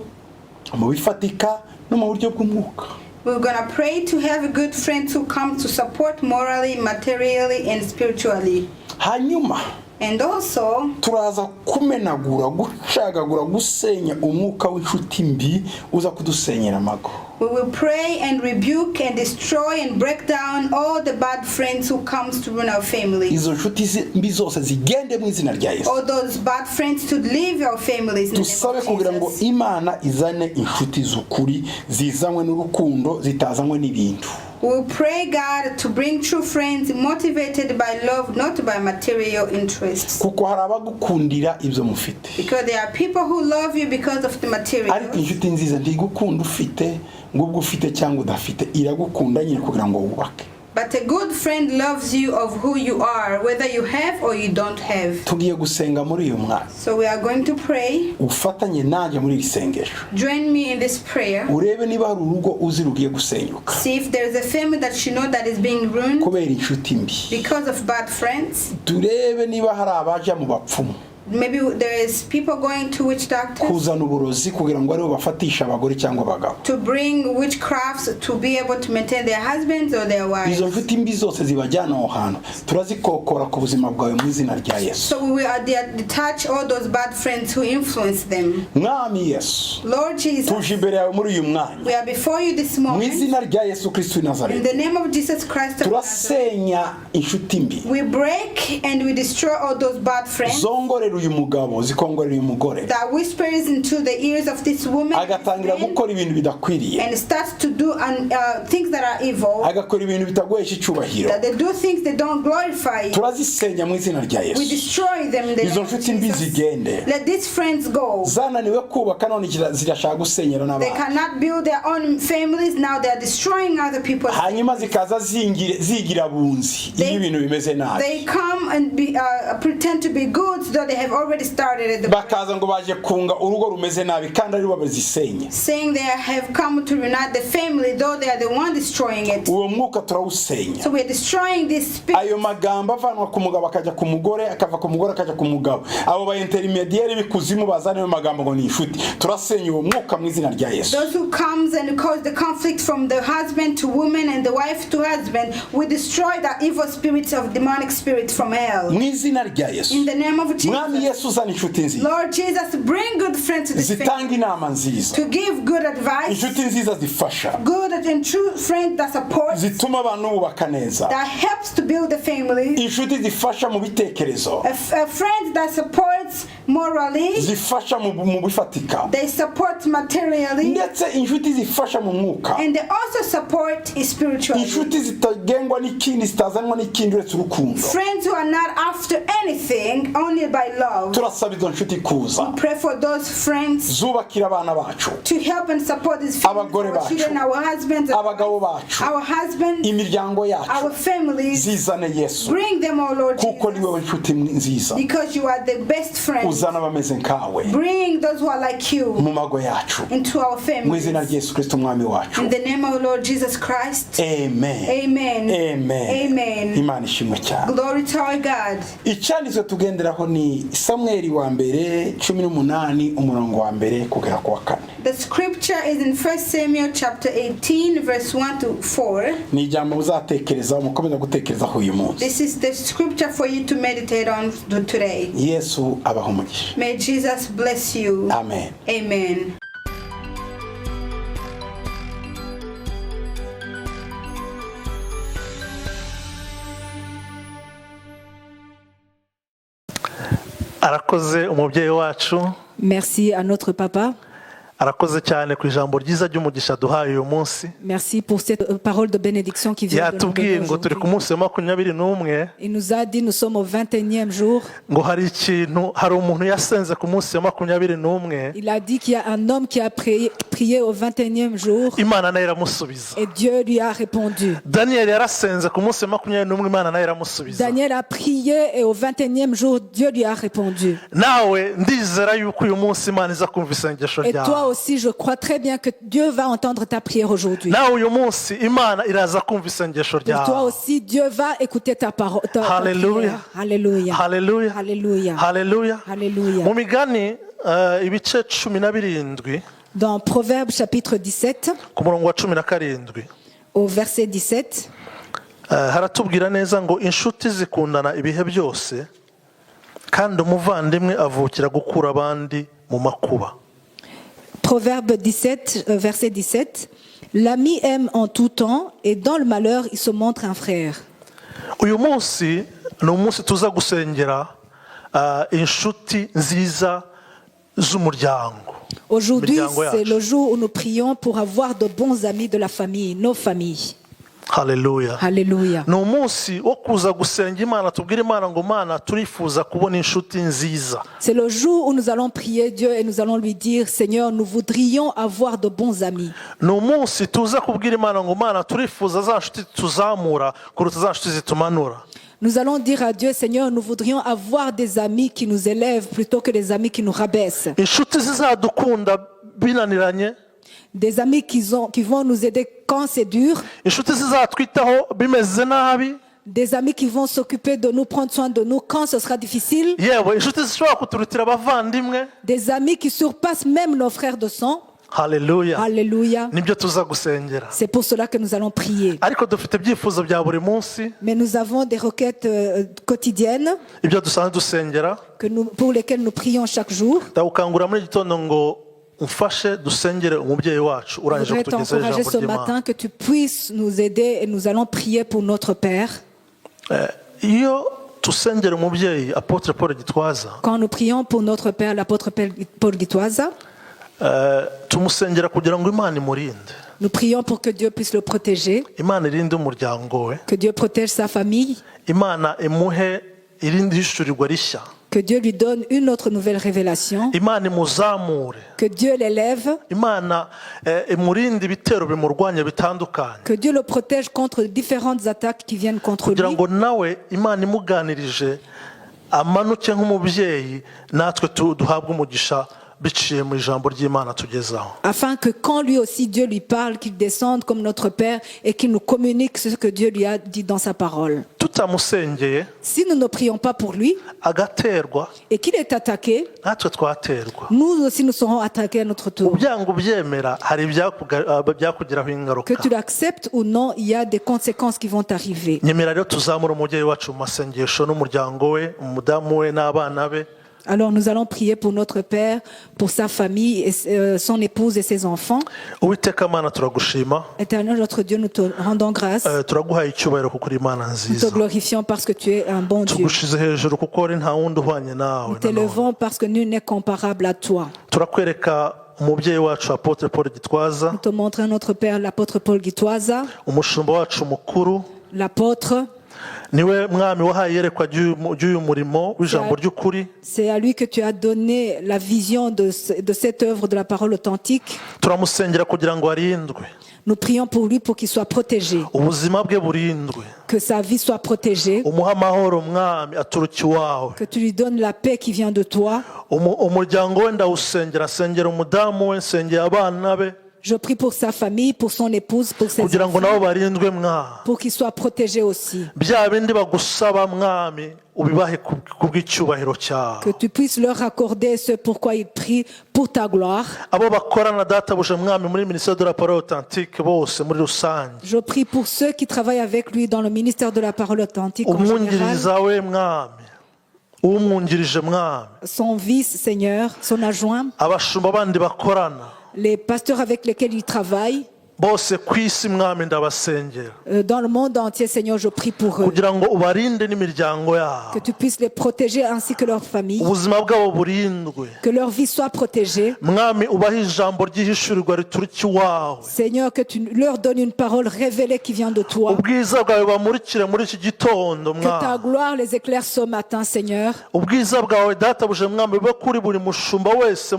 [SPEAKER 3] mu bifatika no mu buryo bw'umwuka.
[SPEAKER 4] We're going to pray to have good friends who come to support morally, materially, and spiritually.
[SPEAKER 3] Hanyuma
[SPEAKER 4] And also,
[SPEAKER 3] turaza kumenagura, gucagagura, gusenya umwuka w'inshuti mbi uza kudusenyera amago.
[SPEAKER 4] we will pray and rebuke and destroy and break down all the bad friends who comes to ruin our families.
[SPEAKER 3] Izo nshuti mbi zose zigende mu izina rya Yesu.
[SPEAKER 4] All those bad friends to leave our families in the
[SPEAKER 3] Tusabe
[SPEAKER 4] name
[SPEAKER 3] kugira
[SPEAKER 4] of
[SPEAKER 3] ngo
[SPEAKER 4] Jesus.
[SPEAKER 3] Imana izane inshuti z'ukuri zizanywe n'urukundo zitazanywe n'ibintu.
[SPEAKER 4] We will pray God to bring true friends motivated by love, not by material interests.
[SPEAKER 3] Kuko hari abagukundira ibyo mufite,
[SPEAKER 4] Because there are people who love you because of the
[SPEAKER 3] ariko
[SPEAKER 4] material.
[SPEAKER 3] inshuti nziza ntigukunda ufite ngubwo ufite cyangwa udafite, iragukunda nyine kugira ngo wubake.
[SPEAKER 4] But a good friend loves you of who you are, whether you have or you don't have.
[SPEAKER 3] Tugiye gusenga muri uyu mwanya,
[SPEAKER 4] So we are going to pray.
[SPEAKER 3] ufatanye nanjye muri iri sengesho,
[SPEAKER 4] Join me in this prayer.
[SPEAKER 3] urebe niba hari urugo uzi rugiye gusenyuka
[SPEAKER 4] See if there is a family that you know that is being ruined
[SPEAKER 3] kubera inshuti mbi.
[SPEAKER 4] because of bad friends.
[SPEAKER 3] Turebe niba hari abaja mu bapfumu
[SPEAKER 4] Maybe there is people going to witch doctors
[SPEAKER 3] kuzana uburozi kugira ngo aribo bafatisha abagore cyangwa abagabo.
[SPEAKER 4] to bring witchcrafts to be able to maintain their husbands or their wives.
[SPEAKER 3] Izo nshuti mbi zose zibajyana aho hantu turazikokora ku buzima bwawe mu izina rya Yesu.
[SPEAKER 4] So we will detach all those bad friends who influence them.
[SPEAKER 3] Mwami Yesu,
[SPEAKER 4] Lord Jesus,
[SPEAKER 3] tuje imbere yawe muri uyu mwanya
[SPEAKER 4] we are before you this
[SPEAKER 3] mu
[SPEAKER 4] moment.
[SPEAKER 3] izina rya Yesu Kristo w'i
[SPEAKER 4] In
[SPEAKER 3] Nazareti.
[SPEAKER 4] the name of Jesus Christ of Nazareth,
[SPEAKER 3] Turasenya inshuti mbi
[SPEAKER 4] we break and we destroy all those bad friends
[SPEAKER 3] zongorera uyu mugabo, zikongorera uyu mugore,
[SPEAKER 4] that whispers into the ears of this woman
[SPEAKER 3] agatangira gukora ibintu bidakwiriye,
[SPEAKER 4] and starts to do things that are evil,
[SPEAKER 3] agakora ibintu bitaguhesha icyubahiro.
[SPEAKER 4] that they do things that don't glorify you.
[SPEAKER 3] Turazisenya mu izina rya
[SPEAKER 4] We
[SPEAKER 3] Yesu.
[SPEAKER 4] destroy them in the
[SPEAKER 3] Izo
[SPEAKER 4] name of
[SPEAKER 3] nshuti mbi
[SPEAKER 4] Jesus.
[SPEAKER 3] zigende,
[SPEAKER 4] Let these friends go.
[SPEAKER 3] zananiwe kubaka none zirashaka gusenyera
[SPEAKER 4] They
[SPEAKER 3] n'abandi,
[SPEAKER 4] cannot build their own families, now they are destroying other people's.
[SPEAKER 3] hanyuma zikaza zigira bunzi iyo ibintu bimeze nabi,
[SPEAKER 4] They come and pretend to be good, though they have already started at the
[SPEAKER 3] bakaza ngo baje kunga urugo rumeze nabi kandi ari bo bazisenya.
[SPEAKER 4] saying they have come to unite the family, though they are the one destroying it.
[SPEAKER 3] Uwo mwuka turawusenya.
[SPEAKER 4] So we are destroying this spirit.
[SPEAKER 3] Ayo magambo avanwa ku mugabo akajya ku mugore, akava ku mugore akajya ku mugabo, abo ba intermediaire bikuzimu bazana ayo magambo ngo ni inshuti, turasenya uwo mwuka mu izina rya Yesu.
[SPEAKER 4] Those who comes and cause the conflict from the husband to woman and the wife to husband, we destroy the evil spirits of demonic spirits from hell.
[SPEAKER 3] Mu izina rya Yesu.
[SPEAKER 4] In the name of
[SPEAKER 3] Mwami
[SPEAKER 4] Jesus.
[SPEAKER 3] Yesu, uzana inshuti nziza,
[SPEAKER 4] Lord Jesus, bring good friends to this
[SPEAKER 3] zitanga
[SPEAKER 4] family,
[SPEAKER 3] inama nziza,
[SPEAKER 4] to give good advice,
[SPEAKER 3] inshuti nziza zifasha,
[SPEAKER 4] good and true friends that support,
[SPEAKER 3] zituma abantu bubaka neza,
[SPEAKER 4] that helps to build the family,
[SPEAKER 3] inshuti zifasha mu bitekerezo,
[SPEAKER 4] a friend that supports morally,
[SPEAKER 3] zifasha mu bifatika,
[SPEAKER 4] they support materially,
[SPEAKER 3] ndetse inshuti zifasha mu mwuka,
[SPEAKER 4] and they also support spiritually.
[SPEAKER 3] inshuti zitagengwa n'ikindi, zitazanwa n'ikindi uretse urukundo.
[SPEAKER 4] Friends who are not after anything, only by love.
[SPEAKER 3] Turasaba izo nshuti kuza
[SPEAKER 4] Pray for those friends
[SPEAKER 3] zubakira abana bacu,
[SPEAKER 4] to help and support these families,
[SPEAKER 3] Abagore
[SPEAKER 4] our
[SPEAKER 3] bacu,
[SPEAKER 4] children, our husbands,
[SPEAKER 3] abagabo bacu,
[SPEAKER 4] our husbands,
[SPEAKER 3] imiryango
[SPEAKER 4] our
[SPEAKER 3] yacu,
[SPEAKER 4] families.
[SPEAKER 3] zizane Yesu,
[SPEAKER 4] Bring them, O Lord
[SPEAKER 3] kuko ni
[SPEAKER 4] Jesus,
[SPEAKER 3] wowe nshuti nziza,
[SPEAKER 4] because you are the best friend.
[SPEAKER 3] uzana abameze nkawe
[SPEAKER 4] Bring those who are like you
[SPEAKER 3] mu mago yacu,
[SPEAKER 4] into our
[SPEAKER 3] mu
[SPEAKER 4] families.
[SPEAKER 3] izina rya Yesu Kristo umwami wacu.
[SPEAKER 4] In the name of Lord Jesus Christ.
[SPEAKER 3] Amen.
[SPEAKER 4] Amen.
[SPEAKER 3] Amen.
[SPEAKER 4] Amen.
[SPEAKER 3] Imana ishimwe cyane.
[SPEAKER 4] Glory to our God.
[SPEAKER 3] Icyanditswe tugenderaho ni Samweli wa mbere 18 umurongo wa mbere kugera ku wa 4.
[SPEAKER 4] The scripture is in 1 Samuel chapter 18 verse 1 to 4.
[SPEAKER 3] Ni ijambo uzatekereza, mukomeza gutekerezaho uyu munsi.
[SPEAKER 4] This is the scripture for you to meditate on today.
[SPEAKER 3] Yesu abaha umugisha.
[SPEAKER 4] May Jesus bless you.
[SPEAKER 3] Amen.
[SPEAKER 4] Amen.
[SPEAKER 1] arakoze umubyeyi wacu
[SPEAKER 2] Merci à notre papa.
[SPEAKER 1] arakoze cyane ku ijambo ryiza ry'umugisha duhaye uyu munsi.
[SPEAKER 2] Merci pour cette parole de bénédiction qui vient de nous donner
[SPEAKER 1] Yatubwiye ngo turi ku munsi wa 21.
[SPEAKER 2] Il nous a dit nous sommes au 21e jour.
[SPEAKER 1] Ngo hari umuntu yasenze ku munsi wa 21.
[SPEAKER 2] Il a dit qu'il y a un homme qui a prié au 21e jour
[SPEAKER 1] Imana nayo iramusubiza.
[SPEAKER 2] et Dieu lui a répondu.
[SPEAKER 1] Daniel yarasenze ku munsi wa 21 Imana nayo iramusubiza.
[SPEAKER 2] Daniel a prié et au 21e jour Dieu lui a répondu.
[SPEAKER 1] Nawe ndizera yuko uyu munsi Imana iza kumva isengesho
[SPEAKER 2] Et toi
[SPEAKER 1] ryawe.
[SPEAKER 2] aussi, je crois très bien que Dieu va entendre ta prière aujourd'hui.
[SPEAKER 1] Nawe uyu munsi Imana iraza kumva isengesho
[SPEAKER 2] Pour toi
[SPEAKER 1] ryawe.
[SPEAKER 2] aussi, Dieu va écouter ta parole.
[SPEAKER 1] Hallelujah.
[SPEAKER 2] Alléluia.
[SPEAKER 1] Haleluya.
[SPEAKER 2] Alléluia.
[SPEAKER 1] Haleluya.
[SPEAKER 2] Alléluia.
[SPEAKER 1] Mu migani ibice 17
[SPEAKER 2] Dans Proverbes chapitre 17,
[SPEAKER 1] ku murongo wa 17
[SPEAKER 2] au verset 17,
[SPEAKER 1] haratubwira neza ngo inshuti zikundana ibihe byose kandi umuvandimwe avukira gukura abandi mu makuba.
[SPEAKER 2] Proverbe 17, verset 17, l'ami aime en tout temps et dans le malheur il se montre un frère.
[SPEAKER 1] Uyu munsi ni umunsi tuza gusengera inshuti nziza z'umuryango.
[SPEAKER 2] Aujourd'hui,
[SPEAKER 1] Imiryango
[SPEAKER 2] c'est
[SPEAKER 1] yacu.
[SPEAKER 2] le jour où nous prions pour avoir de bons amis de la famille, nos familles.
[SPEAKER 1] Haleluya.
[SPEAKER 2] Alléluia.
[SPEAKER 1] Ni umunsi wo kuza gusenga Imana, tubwire Imana ngo Mana turifuza kubona inshuti nziza.
[SPEAKER 2] C'est le jour où nous allons prier Dieu et nous allons lui dire, Seigneur, nous voudrions avoir de bons amis.
[SPEAKER 1] Ni umunsi tuza kubwira Imana ngo Mana turifuza za nshuti tuzamura kuruta za nshuti zitumanura.
[SPEAKER 2] Nous allons dire à Dieu, Seigneur, nous voudrions avoir des amis qui nous élèvent plutôt que des amis qui nous rabaissent.
[SPEAKER 1] Inshuti zizadukunda binaniranye,
[SPEAKER 2] Des amis qui vont nous aider quand c'est dur.
[SPEAKER 1] inshuti zizatwitaho bimeze nabi,
[SPEAKER 2] Des amis qui vont s'occuper de nous, prendre soin de nous quand ce sera difficile.
[SPEAKER 1] yewe inshuti zishobora kuturutira abavandimwe.
[SPEAKER 2] Des amis qui surpassent même nos frères de sang.
[SPEAKER 1] Haleluya.
[SPEAKER 2] Alléluia.
[SPEAKER 1] Nibyo tuza gusengera.
[SPEAKER 2] C'est pour cela que nous allons prier.
[SPEAKER 1] Ariko dufite ibyifuzo bya buri munsi,
[SPEAKER 2] Mais nous avons des requêtes quotidiennes
[SPEAKER 1] ibyo dusanzwe dusengera.
[SPEAKER 2] pour lesquelles nous prions chaque jour.
[SPEAKER 1] Ndagukangurira muri gitondo ngo umfashe dusengere umubyeyi wacu
[SPEAKER 2] Je
[SPEAKER 1] urangije
[SPEAKER 2] voudrais
[SPEAKER 1] kutugezaho
[SPEAKER 2] t'encourager
[SPEAKER 1] ijambo
[SPEAKER 2] ce
[SPEAKER 1] ry'Imana.
[SPEAKER 2] matin que tu puisses nous aider et nous allons prier pour notre Père.
[SPEAKER 1] Iyo tusengera umubyeyi Apotre Paul Gitwaza,
[SPEAKER 2] Quand nous prions pour notre Père, l'apôtre Paul Gitwaza,
[SPEAKER 1] tumusengera kugira ngo Imana imurinde.
[SPEAKER 2] nous prions pour que Dieu puisse le protéger,
[SPEAKER 1] Imana irinde umuryango we,
[SPEAKER 2] que Dieu protège sa famille,
[SPEAKER 1] Imana imuhe irindi hishurirwa rishya,
[SPEAKER 2] que Dieu lui donne une autre nouvelle révélation,
[SPEAKER 1] Imana imuzamure,
[SPEAKER 2] que Dieu l'élève,
[SPEAKER 1] Imana imurinde ibitero bimurwanya bitandukanye,
[SPEAKER 2] que Dieu le protège contre différentes attaques qui viennent contre
[SPEAKER 1] kugira
[SPEAKER 2] lui,
[SPEAKER 1] ngo nawe Imana imuganirije amanuke nk'umubyeyi, natwe duhabwe umugisha biciye mu ijambo ry'Imana tugezaho.
[SPEAKER 2] afin que quand lui aussi Dieu lui parle, qu'il descende comme notre Père et qu'il nous communique ce que Dieu lui a dit dans sa parole.
[SPEAKER 1] Tutamusengeye
[SPEAKER 2] Si nous ne prions pas pour lui
[SPEAKER 1] agaterwa,
[SPEAKER 2] et qu'il est attaqué,
[SPEAKER 1] natwe twaterwa.
[SPEAKER 2] nous aussi nous serons attaqués à notre tour.
[SPEAKER 1] Ubyanga ubyemera hari ibyakugiraho ingaruka.
[SPEAKER 2] Que tu l'acceptes ou non, il y a des conséquences qui vont arriver.
[SPEAKER 1] Nyemera rero tuzamura umubyeyi wacu mu masengesho n'umuryango we, umudamu we n'abana be.
[SPEAKER 2] Alors nous allons prier pour notre Père, pour sa famille, et, son épouse et ses enfants.
[SPEAKER 1] Uwiteka Mana turagushima,
[SPEAKER 2] Éternel notre Dieu, nous te rendons grâce.
[SPEAKER 1] turaguhaye icyubahiro kuko uri Imana
[SPEAKER 2] Nous te
[SPEAKER 1] nziza.
[SPEAKER 2] glorifions parce que tu es un bon Dieu.
[SPEAKER 1] Tugushize hejuru kuko uri nta wundi uhwanye nawe.
[SPEAKER 2] Nous t'élevons parce que nul n'est comparable à toi.
[SPEAKER 1] Turakwereka umubyeyi wacu Apotre Paul Gitwaza,
[SPEAKER 2] Nous te montrons notre Père, l'apôtre Paul Gitwaza,
[SPEAKER 1] umushumba wacu mukuru,
[SPEAKER 2] l'apôtre.
[SPEAKER 1] niwe mwami wahaye iyerekwa ry'uyu murimo w'ijambo ry'ukuri.
[SPEAKER 2] C'est à lui que tu as donné la vision de cette œuvre de la parole authentique.
[SPEAKER 1] Turamusengera kugira ngo arindwe,
[SPEAKER 2] Nous prions pour lui pour qu'il soit protégé,
[SPEAKER 1] ubuzima bwe burindwe,
[SPEAKER 2] que sa vie soit protégée,
[SPEAKER 1] umuha amahoro mwami aturuka iwawe.
[SPEAKER 2] que tu lui donnes la paix qui vient de toi.
[SPEAKER 1] Umuryango we ndawusengera, nsengera umudamu we, nsengera abana be,
[SPEAKER 2] Je prie pour sa famille, pour son épouse, pour ses
[SPEAKER 1] kugira ngo
[SPEAKER 2] enfants,
[SPEAKER 1] nabo barindwe mwami.
[SPEAKER 2] pour qu'ils soient protégés aussi.
[SPEAKER 1] Bya bindi bagusaba mwami ubibahe kubw'icyubahiro cyawe.
[SPEAKER 2] Que tu puisses leur accorder ce pourquoi ils prient pour ta gloire.
[SPEAKER 1] Abo bakorana databuja mwami muri ministère de la parole authentique bose muri rusange,
[SPEAKER 2] Je prie pour ceux qui travaillent avec lui dans le ministère de la parole authentique en général.
[SPEAKER 1] umwungiriza we mwami, umwungirije mwami,
[SPEAKER 2] Son vice, Seigneur, son adjoint,
[SPEAKER 1] abashumba bandi bakorana,
[SPEAKER 2] les pasteurs avec lesquels il travaille,
[SPEAKER 1] bose ku isi mwami ndabasengera
[SPEAKER 2] Dans le monde entier, Seigneur, je prie pour eux.
[SPEAKER 1] kugira ngo ubarinde n'imiryango
[SPEAKER 2] Que
[SPEAKER 1] yabo,
[SPEAKER 2] tu puisses les protéger ainsi que leur famille.
[SPEAKER 1] ubuzima bwabo burindwe.
[SPEAKER 2] Que leur vie soit protégée.
[SPEAKER 1] Mwami ubahe ijambo ry'ihishurirwa rituruka iwawe,
[SPEAKER 2] Seigneur, que tu leur donnes une parole révélée qui vient de toi.
[SPEAKER 1] ubwiza bwawe bamurikire muri iki gitondo
[SPEAKER 2] Que ta
[SPEAKER 1] mwami,
[SPEAKER 2] gloire les éclaire ce matin, Seigneur.
[SPEAKER 1] ubwiza bwawe databuje mwami bube kuri buri mushumba wese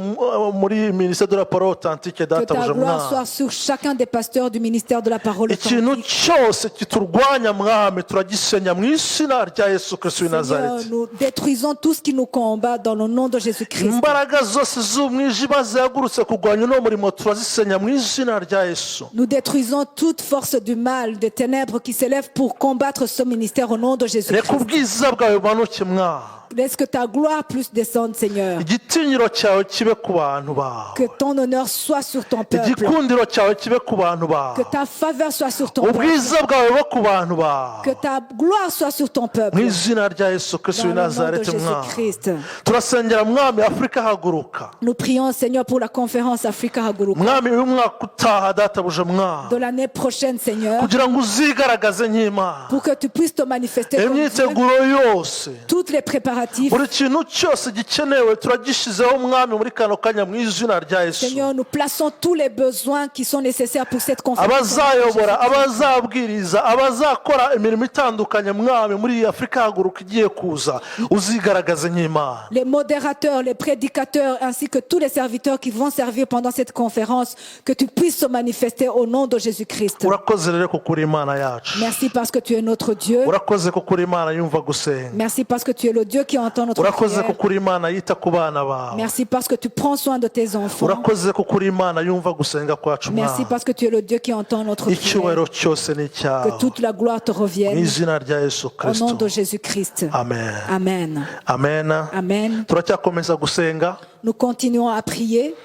[SPEAKER 1] muri ministère de la parole authentique
[SPEAKER 2] Que ta
[SPEAKER 1] databuje
[SPEAKER 2] gloire
[SPEAKER 1] mwami.
[SPEAKER 2] soit sur chacun des pasteurs du ministère de la parole
[SPEAKER 1] ikintu
[SPEAKER 2] authentique.
[SPEAKER 1] cyose kiturwanya mwami turagisenya mu izina rya Yesu Kristo w'i
[SPEAKER 2] Seigneur,
[SPEAKER 1] Nazareti.
[SPEAKER 2] nous détruisons tout ce qui nous combat dans le nom de Jésus-Christ.
[SPEAKER 1] imbaraga zose z'umwijima zihagurutse kurwanya uno murimo turazisenya mu izina rya Yesu.
[SPEAKER 2] Nous détruisons toute force du mal, des ténèbres qui s'élèvent pour combattre ce ministère au nom de
[SPEAKER 1] reka
[SPEAKER 2] Jésus-Christ.
[SPEAKER 1] ubwiza bwawe bumanuke mwami,
[SPEAKER 2] Laisse que ta gloire plus descende, Seigneur.
[SPEAKER 1] igitinyiro cyawe kibe ku bantu bawe,
[SPEAKER 2] Que ton honneur soit sur ton peuple.
[SPEAKER 1] igikundiro cyawe kibe ku bantu
[SPEAKER 2] Que
[SPEAKER 1] bawe,
[SPEAKER 2] ta faveur soit sur ton peuple.
[SPEAKER 1] ubwiza bwawe bube ku bantu bawe,
[SPEAKER 2] Que ta gloire soit sur ton
[SPEAKER 1] mu
[SPEAKER 2] peuple.
[SPEAKER 1] izina rya Yesu Kristo
[SPEAKER 2] Dans
[SPEAKER 1] w'i
[SPEAKER 2] le nom de
[SPEAKER 1] Nazareti mwami.
[SPEAKER 2] Jésus-Christ.
[SPEAKER 1] turasengera mwami Afurika haguruka,
[SPEAKER 2] Nous prions, Seigneur, pour la conférence Africa Haguruka.
[SPEAKER 1] mwami uyu mwaka utaha databuje mwami,
[SPEAKER 2] De l'année prochaine, Seigneur.
[SPEAKER 1] kugira ngo uzigaragaze nk'Imana.
[SPEAKER 2] Pour que tu puisses te manifester comme Dieu.
[SPEAKER 1] imyiteguro yose,
[SPEAKER 2] Toutes les préparatifs.
[SPEAKER 1] buri kintu cyose gikenewe turagishyizeho mwami muri kano kanya mu izina rya Yesu.
[SPEAKER 2] Seigneur, nous plaçons tous les besoins qui sont nécessaires pour cette conférence.
[SPEAKER 1] abazayobora, abazabwiriza, abazakora imirimo itandukanye mwami muri iyi Afurika haguruka igiye kuza, uzigaragaze nk'Imana.
[SPEAKER 2] Les modérateurs, les prédicateurs, ainsi que tous les serviteurs qui vont servir pendant cette conférence, que tu puisses se manifester au nom de Jésus-Christ.
[SPEAKER 1] urakoze rero kuko uri Imana yacu,
[SPEAKER 2] Merci parce que tu es notre Dieu.
[SPEAKER 1] urakoze kuko uri Imana yumva gusenga,
[SPEAKER 2] Merci parce que tu es le Dieu qui entend notre
[SPEAKER 1] urakoze
[SPEAKER 2] prière.
[SPEAKER 1] kuko uri Imana yita ku bana bawe,
[SPEAKER 2] Merci parce que tu prends soin de tes enfants.
[SPEAKER 1] urakoze kuko uri Imana yumva gusenga kwacu
[SPEAKER 2] Merci
[SPEAKER 1] mwami.
[SPEAKER 2] parce que tu es le Dieu qui entend notre prière.
[SPEAKER 1] icyubahiro cyose ni icyawe
[SPEAKER 2] Que toute la gloire te
[SPEAKER 1] mu
[SPEAKER 2] revienne.
[SPEAKER 1] izina rya Yesu
[SPEAKER 2] Au nom
[SPEAKER 1] Kristo,
[SPEAKER 2] de Jésus-Christ.
[SPEAKER 1] amen.
[SPEAKER 2] Amen.
[SPEAKER 1] Amen.
[SPEAKER 2] Amen.
[SPEAKER 1] turacyakomeza gusenga.
[SPEAKER 2] Nous continuons à prier.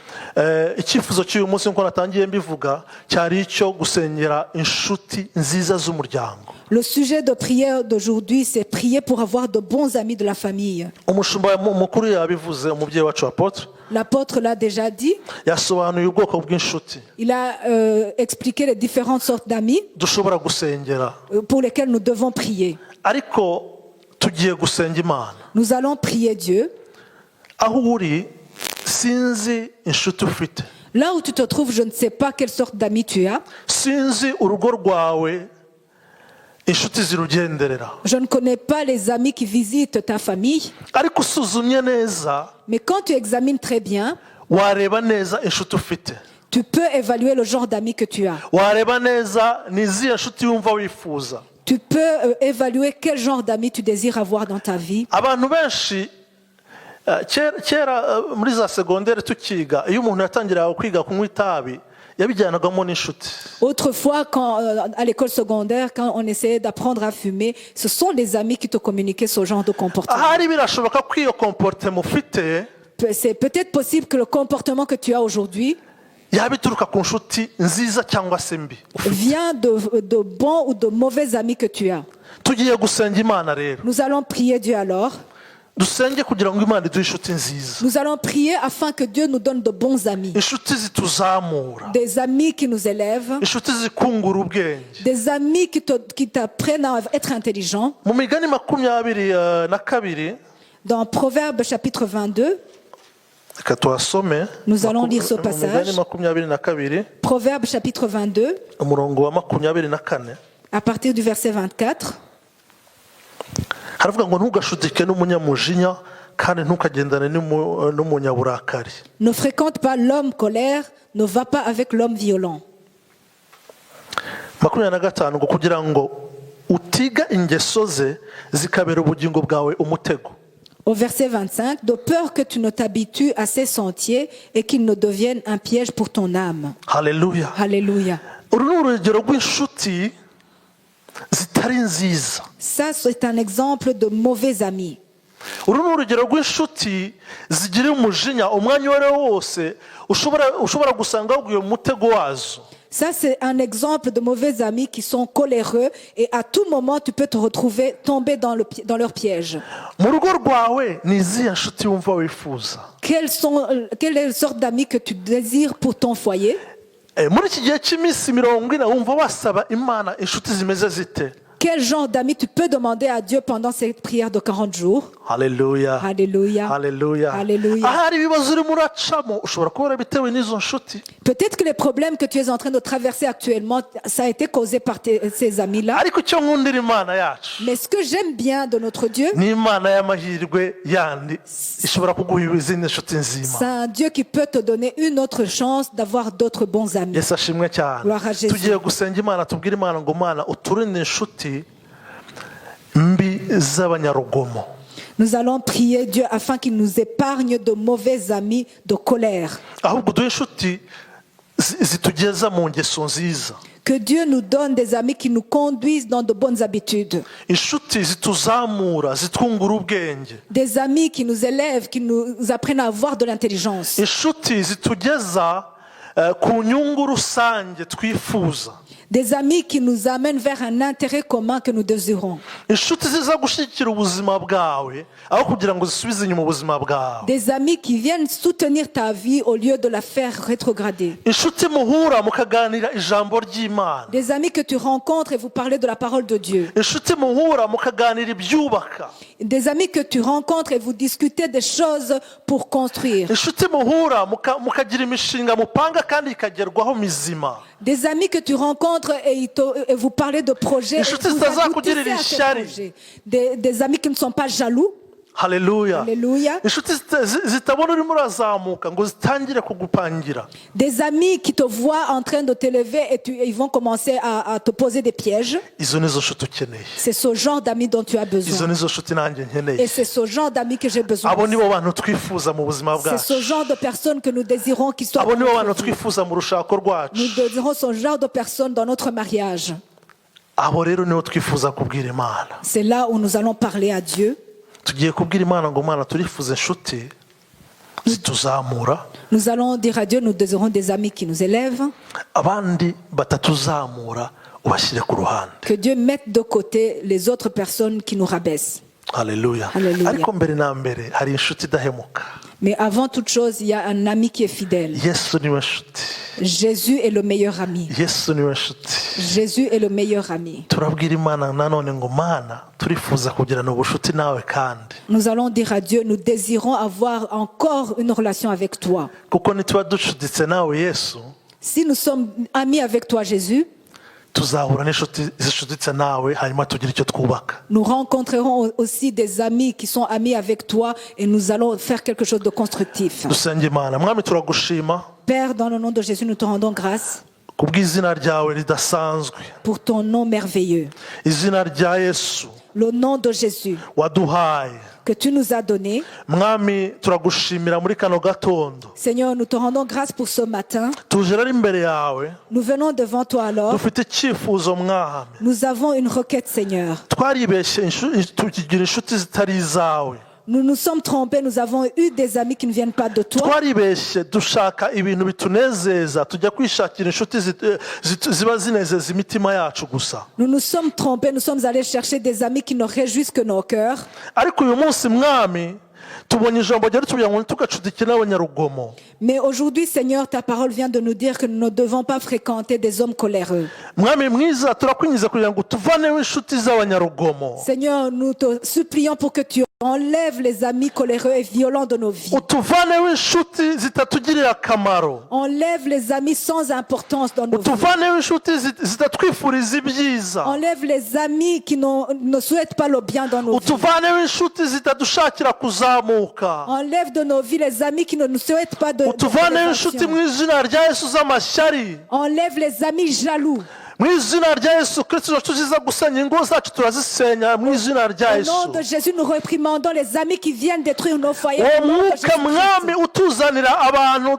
[SPEAKER 1] Icyifuzo cy'uyu munsi nk'uko natangiye mbivuga cyari icyo gusengera inshuti nziza z'umuryango.
[SPEAKER 2] Le sujet de prière d'aujourd'hui, c'est prier pour avoir de bons amis de la famille.
[SPEAKER 1] umushumba mukuru yabivuze, umubyeyi wacu apôtre
[SPEAKER 2] L'apôtre l'a déjà dit.
[SPEAKER 1] yasobanuye ubwoko bw'inshuti
[SPEAKER 2] Il a expliqué les différentes sortes d'amis
[SPEAKER 1] dushobora gusengera,
[SPEAKER 2] pour lesquels nous devons prier.
[SPEAKER 1] ariko tugiye gusenga Imana.
[SPEAKER 2] Nous allons prier Dieu.
[SPEAKER 1] aho uri sinzi inshuti ufite,
[SPEAKER 2] Là où tu te trouves, je ne sais pas quelle sorte d'amis tu as.
[SPEAKER 1] sinzi urugo rwawe inshuti zirugenderera,
[SPEAKER 2] Je ne connais pas les amis qui visitent ta famille.
[SPEAKER 1] ariko usuzumye neza
[SPEAKER 2] Mais quand tu examines très bien,
[SPEAKER 1] wareba neza inshuti ufite,
[SPEAKER 2] tu peux évaluer le genre d'amis que tu as.
[SPEAKER 1] wareba neza ni izihe nshuti yumva wifuza.
[SPEAKER 2] Tu peux évaluer quel genre d'amis tu désires avoir dans ta vie.
[SPEAKER 1] abantu benshi kera muri za segonderi tukiga, iyo umuntu yatangiraga kwiga kunywa itabi yabijyanagamo n'inshuti.
[SPEAKER 2] Autrefois, à l'école secondaire, quand on essayait d'apprendre à fumer, ce sont les amis qui te communiquaient ce genre de comportement.
[SPEAKER 1] ahari birashoboka ko iyo comportement ufite
[SPEAKER 2] C'est peut-être possible que le comportement que tu as aujourd'hui
[SPEAKER 1] yaba ituruka ku nshuti nziza cyangwa se mbi.
[SPEAKER 2] vient de bons ou de mauvais amis que tu as.
[SPEAKER 1] tugiye gusenga Imana rero,
[SPEAKER 2] Nous allons prier Dieu alors.
[SPEAKER 1] dusenge kugira ngo Imana iduhe inshuti nziza,
[SPEAKER 2] Nous allons prier afin que Dieu nous donne de bons amis.
[SPEAKER 1] inshuti zituzamura,
[SPEAKER 2] Des amis qui nous élèvent.
[SPEAKER 1] inshuti zikungura ubwenge.
[SPEAKER 2] Des amis qui t'apprennent à être intelligent.
[SPEAKER 1] mu migani 22
[SPEAKER 2] Dans Proverbe chapitre 22,
[SPEAKER 1] reka tuhasome.
[SPEAKER 2] Nous allons lire ce
[SPEAKER 1] Mu
[SPEAKER 2] passage.
[SPEAKER 1] migani 22
[SPEAKER 2] Proverbe chapitre 22,
[SPEAKER 1] umurongo wa 24
[SPEAKER 2] à partir du verset 24.
[SPEAKER 1] haravuga ngo ntugashudike n'umunyamujinya kandi ntukagendane n'umunyaburakari.
[SPEAKER 2] Ne fréquente pas l'homme colère, ne va pas avec l'homme violent.
[SPEAKER 1] 25 ngo kugira ngo utiga ingeso ze zikabera ubugingo bwawe umutego.
[SPEAKER 2] Au verset 25, de peur que tu ne t'habitues à ses sentiers et qu'il ne devienne un piège pour ton âme.
[SPEAKER 1] Haleluya.
[SPEAKER 2] Alléluia.
[SPEAKER 1] uru ni urugero rw'inshuti zitari nziza.
[SPEAKER 2] Ça, c'est un exemple de mauvais amis.
[SPEAKER 1] uru ni urugero rw'inshuti zigira umujinya umwanya uwo ari wo wose ushobora gusanga waguye mu mutego wazo.
[SPEAKER 2] Ça, c'est un exemple de mauvais amis qui sont coléreux et à tout moment, tu peux te retrouver tombé dans leur piège.
[SPEAKER 1] mu rugo rwawe ni izihe nshuti wumva wifuza?
[SPEAKER 2] Quelle est la sorte d'amis que tu désires pour ton foyer?
[SPEAKER 1] muri iki gihe cy'iminsi 40 wumva wasaba imana inshuti zimeze zite?
[SPEAKER 2] Quel genre d'amis tu peux demander à Dieu pendant cette prière de 40 jours?
[SPEAKER 1] Haleluya,
[SPEAKER 2] Alléluia.
[SPEAKER 1] haleluya.
[SPEAKER 2] Alléluia.
[SPEAKER 1] Ahari ibibazo urimo uracamo ushobora kubona bitewe n'izo nshuti.
[SPEAKER 2] Peut-être que les problèmes que tu es en train de traverser actuellement, ça a été causé par ces amis-là.
[SPEAKER 1] Ariko icyo nkundira imana yacu
[SPEAKER 2] Mais ce que j'aime bien de notre Dieu,
[SPEAKER 1] ni imana y'amahirwe yandi ishobora kuguha izindi nshuti nzima.
[SPEAKER 2] c'est un Dieu qui peut te donner une autre chance d'avoir d'autres bons amis.
[SPEAKER 1] Yesu ashimwe cyane.
[SPEAKER 2] Gloire à Jésus.
[SPEAKER 1] Tugiye gusenga imana tubwire imana ngo mana uturinde inshuti mbi z'abanyarugomo.
[SPEAKER 2] Nous allons prier Dieu afin qu'il nous épargne de mauvais amis, de colère.
[SPEAKER 1] Ahubwo duhe inshuti zitugeza mu ngeso nziza.
[SPEAKER 2] Que Dieu nous donne des amis qui nous conduisent dans de bonnes habitudes.
[SPEAKER 1] Inshuti zituzamura zitwungura ubwenge.
[SPEAKER 2] Des amis qui nous élèvent, qui nous apprennent à avoir de l'intelligence.
[SPEAKER 1] Inshuti zitugeza ku nyungu rusange twifuza.
[SPEAKER 2] Des amis qui nous amènent vers un intérêt commun que nous désirons.
[SPEAKER 1] Inshuti ziza gushyigikira ubuzima bwawe aho kugira ngo zisubize inyuma ubuzima bwawe.
[SPEAKER 2] Des amis qui viennent soutenir ta vie au lieu de la faire rétrograder.
[SPEAKER 1] Inshuti muhura mukaganira ijambo ry'Imana.
[SPEAKER 2] Des amis que tu rencontres et vous parlez de la parole de Dieu.
[SPEAKER 1] Inshuti muhura mukaganira ibyubaka.
[SPEAKER 2] Des amis que tu rencontres et vous discutez des choses pour construire.
[SPEAKER 1] Inshuti muhura mukagira imishinga mupanga kandi ikagerwaho mizima.
[SPEAKER 2] Des amis que tu rencontres et vous parlez de projets. Et vous aboutissez à ces projets. Des amis qui ne sont pas jaloux.
[SPEAKER 1] Haleluya.
[SPEAKER 2] Alléluia.
[SPEAKER 1] Inshuti zitabona urimo urazamuka ngo zitangire kugupangira.
[SPEAKER 2] Des amis qui te voient en train de t'élever et ils vont commencer à te poser des pièges.
[SPEAKER 1] Izo nizo nshuti ukeneye.
[SPEAKER 2] C'est ce genre d'amis dont tu as
[SPEAKER 1] Izo
[SPEAKER 2] besoin.
[SPEAKER 1] nizo nshuti nanjye
[SPEAKER 2] Et
[SPEAKER 1] nkeneye.
[SPEAKER 2] c'est ce genre d'amis que j'ai besoin.
[SPEAKER 1] Abo nibo bantu twifuza mu buzima
[SPEAKER 2] C'est ce
[SPEAKER 1] bwacu.
[SPEAKER 2] genre de personnes que nous désirons qui soient.
[SPEAKER 1] Abo nibo
[SPEAKER 2] dans
[SPEAKER 1] bantu
[SPEAKER 2] notre vie.
[SPEAKER 1] twifuza mu rushako rwacu.
[SPEAKER 2] Nous désirons ce genre de personnes dans notre mariage.
[SPEAKER 1] Abo rero nibo twifuza kubwira Imana.
[SPEAKER 2] C'est là où nous allons parler à Dieu.
[SPEAKER 1] Tugiye kubwira Imana ngo Mana turifuza inshuti zituzamura.
[SPEAKER 2] Nous allons dire à Dieu, nous désirons des amis qui nous élèvent.
[SPEAKER 1] Abandi batatuzamura ubashyire ku ruhande.
[SPEAKER 2] Que Dieu mette de côté les autres personnes qui nous rabaissent.
[SPEAKER 1] Haleluya.
[SPEAKER 2] Haleluya.
[SPEAKER 1] Ariko mbere na mbere hari inshuti idahemuka.
[SPEAKER 2] Mais avant toute chose, il y a un ami qui est fidèle.
[SPEAKER 1] Yesu niwe nshuti.
[SPEAKER 2] Jésus est le meilleur ami.
[SPEAKER 1] Yesu niwe nshuti.
[SPEAKER 2] Jésus est le meilleur ami.
[SPEAKER 1] Turabwira Imana nanone ngo Mana turifuza kugirana ubushuti nawe kandi.
[SPEAKER 2] Nous allons dire à Dieu, nous désirons avoir encore une relation avec toi.
[SPEAKER 1] Kuko nituba ducuditse nawe Yesu
[SPEAKER 2] Si nous sommes amis avec toi, Jésus,
[SPEAKER 1] tuzahura n'inshuti zicuditse nawe hanyuma tugire icyo twubaka.
[SPEAKER 2] nous rencontrerons aussi des amis qui sont amis avec toi et nous allons faire quelque chose de constructif.
[SPEAKER 1] Dusenge Imana. Mwami turagushima
[SPEAKER 2] Père, dans le nom de Jésus, nous te rendons grâce
[SPEAKER 1] kubw'izina ryawe ridasanzwe.
[SPEAKER 2] pour ton nom merveilleux.
[SPEAKER 1] Izina rya Yesu
[SPEAKER 2] Le nom de Jésus
[SPEAKER 1] waduhaye.
[SPEAKER 2] que tu nous as donné.
[SPEAKER 1] Mwami turagushimira muri kano gatondo.
[SPEAKER 2] Seigneur, nous te rendons grâce pour ce matin.
[SPEAKER 1] Tuje rero imbere yawe
[SPEAKER 2] Nous venons devant toi alors.
[SPEAKER 1] dufite icyifuzo Mwami.
[SPEAKER 2] Nous avons une requête, Seigneur.
[SPEAKER 1] Twaribeshye tukigira inshuti zitari izawe.
[SPEAKER 2] Nous nous sommes trompés, nous avons eu des amis qui ne viennent pas de toi.
[SPEAKER 1] Twaribeshye dushaka ibintu bitunezeza tujya kwishakira inshuti ziba zinezeza imitima yacu gusa.
[SPEAKER 2] Nous nous sommes trompés, nous sommes allés chercher des amis qui ne réjouissent que nos cœurs.
[SPEAKER 1] Ariko uyu munsi Mwami tubonye ijambo rya ritubwira ngo ntitugacudike n'abanyarugomo.
[SPEAKER 2] Mais aujourd'hui, Seigneur, ta parole vient de nous dire que nous ne devons pas fréquenter des hommes coléreux.
[SPEAKER 1] Mwami mwiza turakwinjiza kugira ngo tuvaneho inshuti z'abanyarugomo.
[SPEAKER 2] Seigneur, nous te supplions pour que tu enlèves les amis coléreux et violents de nos vies.
[SPEAKER 1] Utuvaneho inshuti zitatugirira akamaro.
[SPEAKER 2] Enlève les amis sans importance dans nos vies.
[SPEAKER 1] Utuvaneho inshuti zitatwifuriza ibyiza.
[SPEAKER 2] Enlève les amis qui ne souhaitent pas le bien dans nos vies.
[SPEAKER 1] Utuvaneho inshuti zitadushakira kuzamuka.
[SPEAKER 2] Enlève de nos vies les amis qui ne nous souhaitent pas de
[SPEAKER 1] Utuvaneho inshuti mu izina rya Yesu z'amashyari.
[SPEAKER 2] Enlève les amis jaloux.
[SPEAKER 1] Mu izina rya Yesu Kristo tuziza gusenya ingo zacu turazisenya mu izina rya
[SPEAKER 2] Au
[SPEAKER 1] Yesu.
[SPEAKER 2] nom de Jésus, nous réprimandons les amis qui viennent détruire nos foyers.
[SPEAKER 1] uwo
[SPEAKER 2] Au nom de
[SPEAKER 1] mwuka
[SPEAKER 2] Jésus-Christ.
[SPEAKER 1] Mwami utuzanira abantu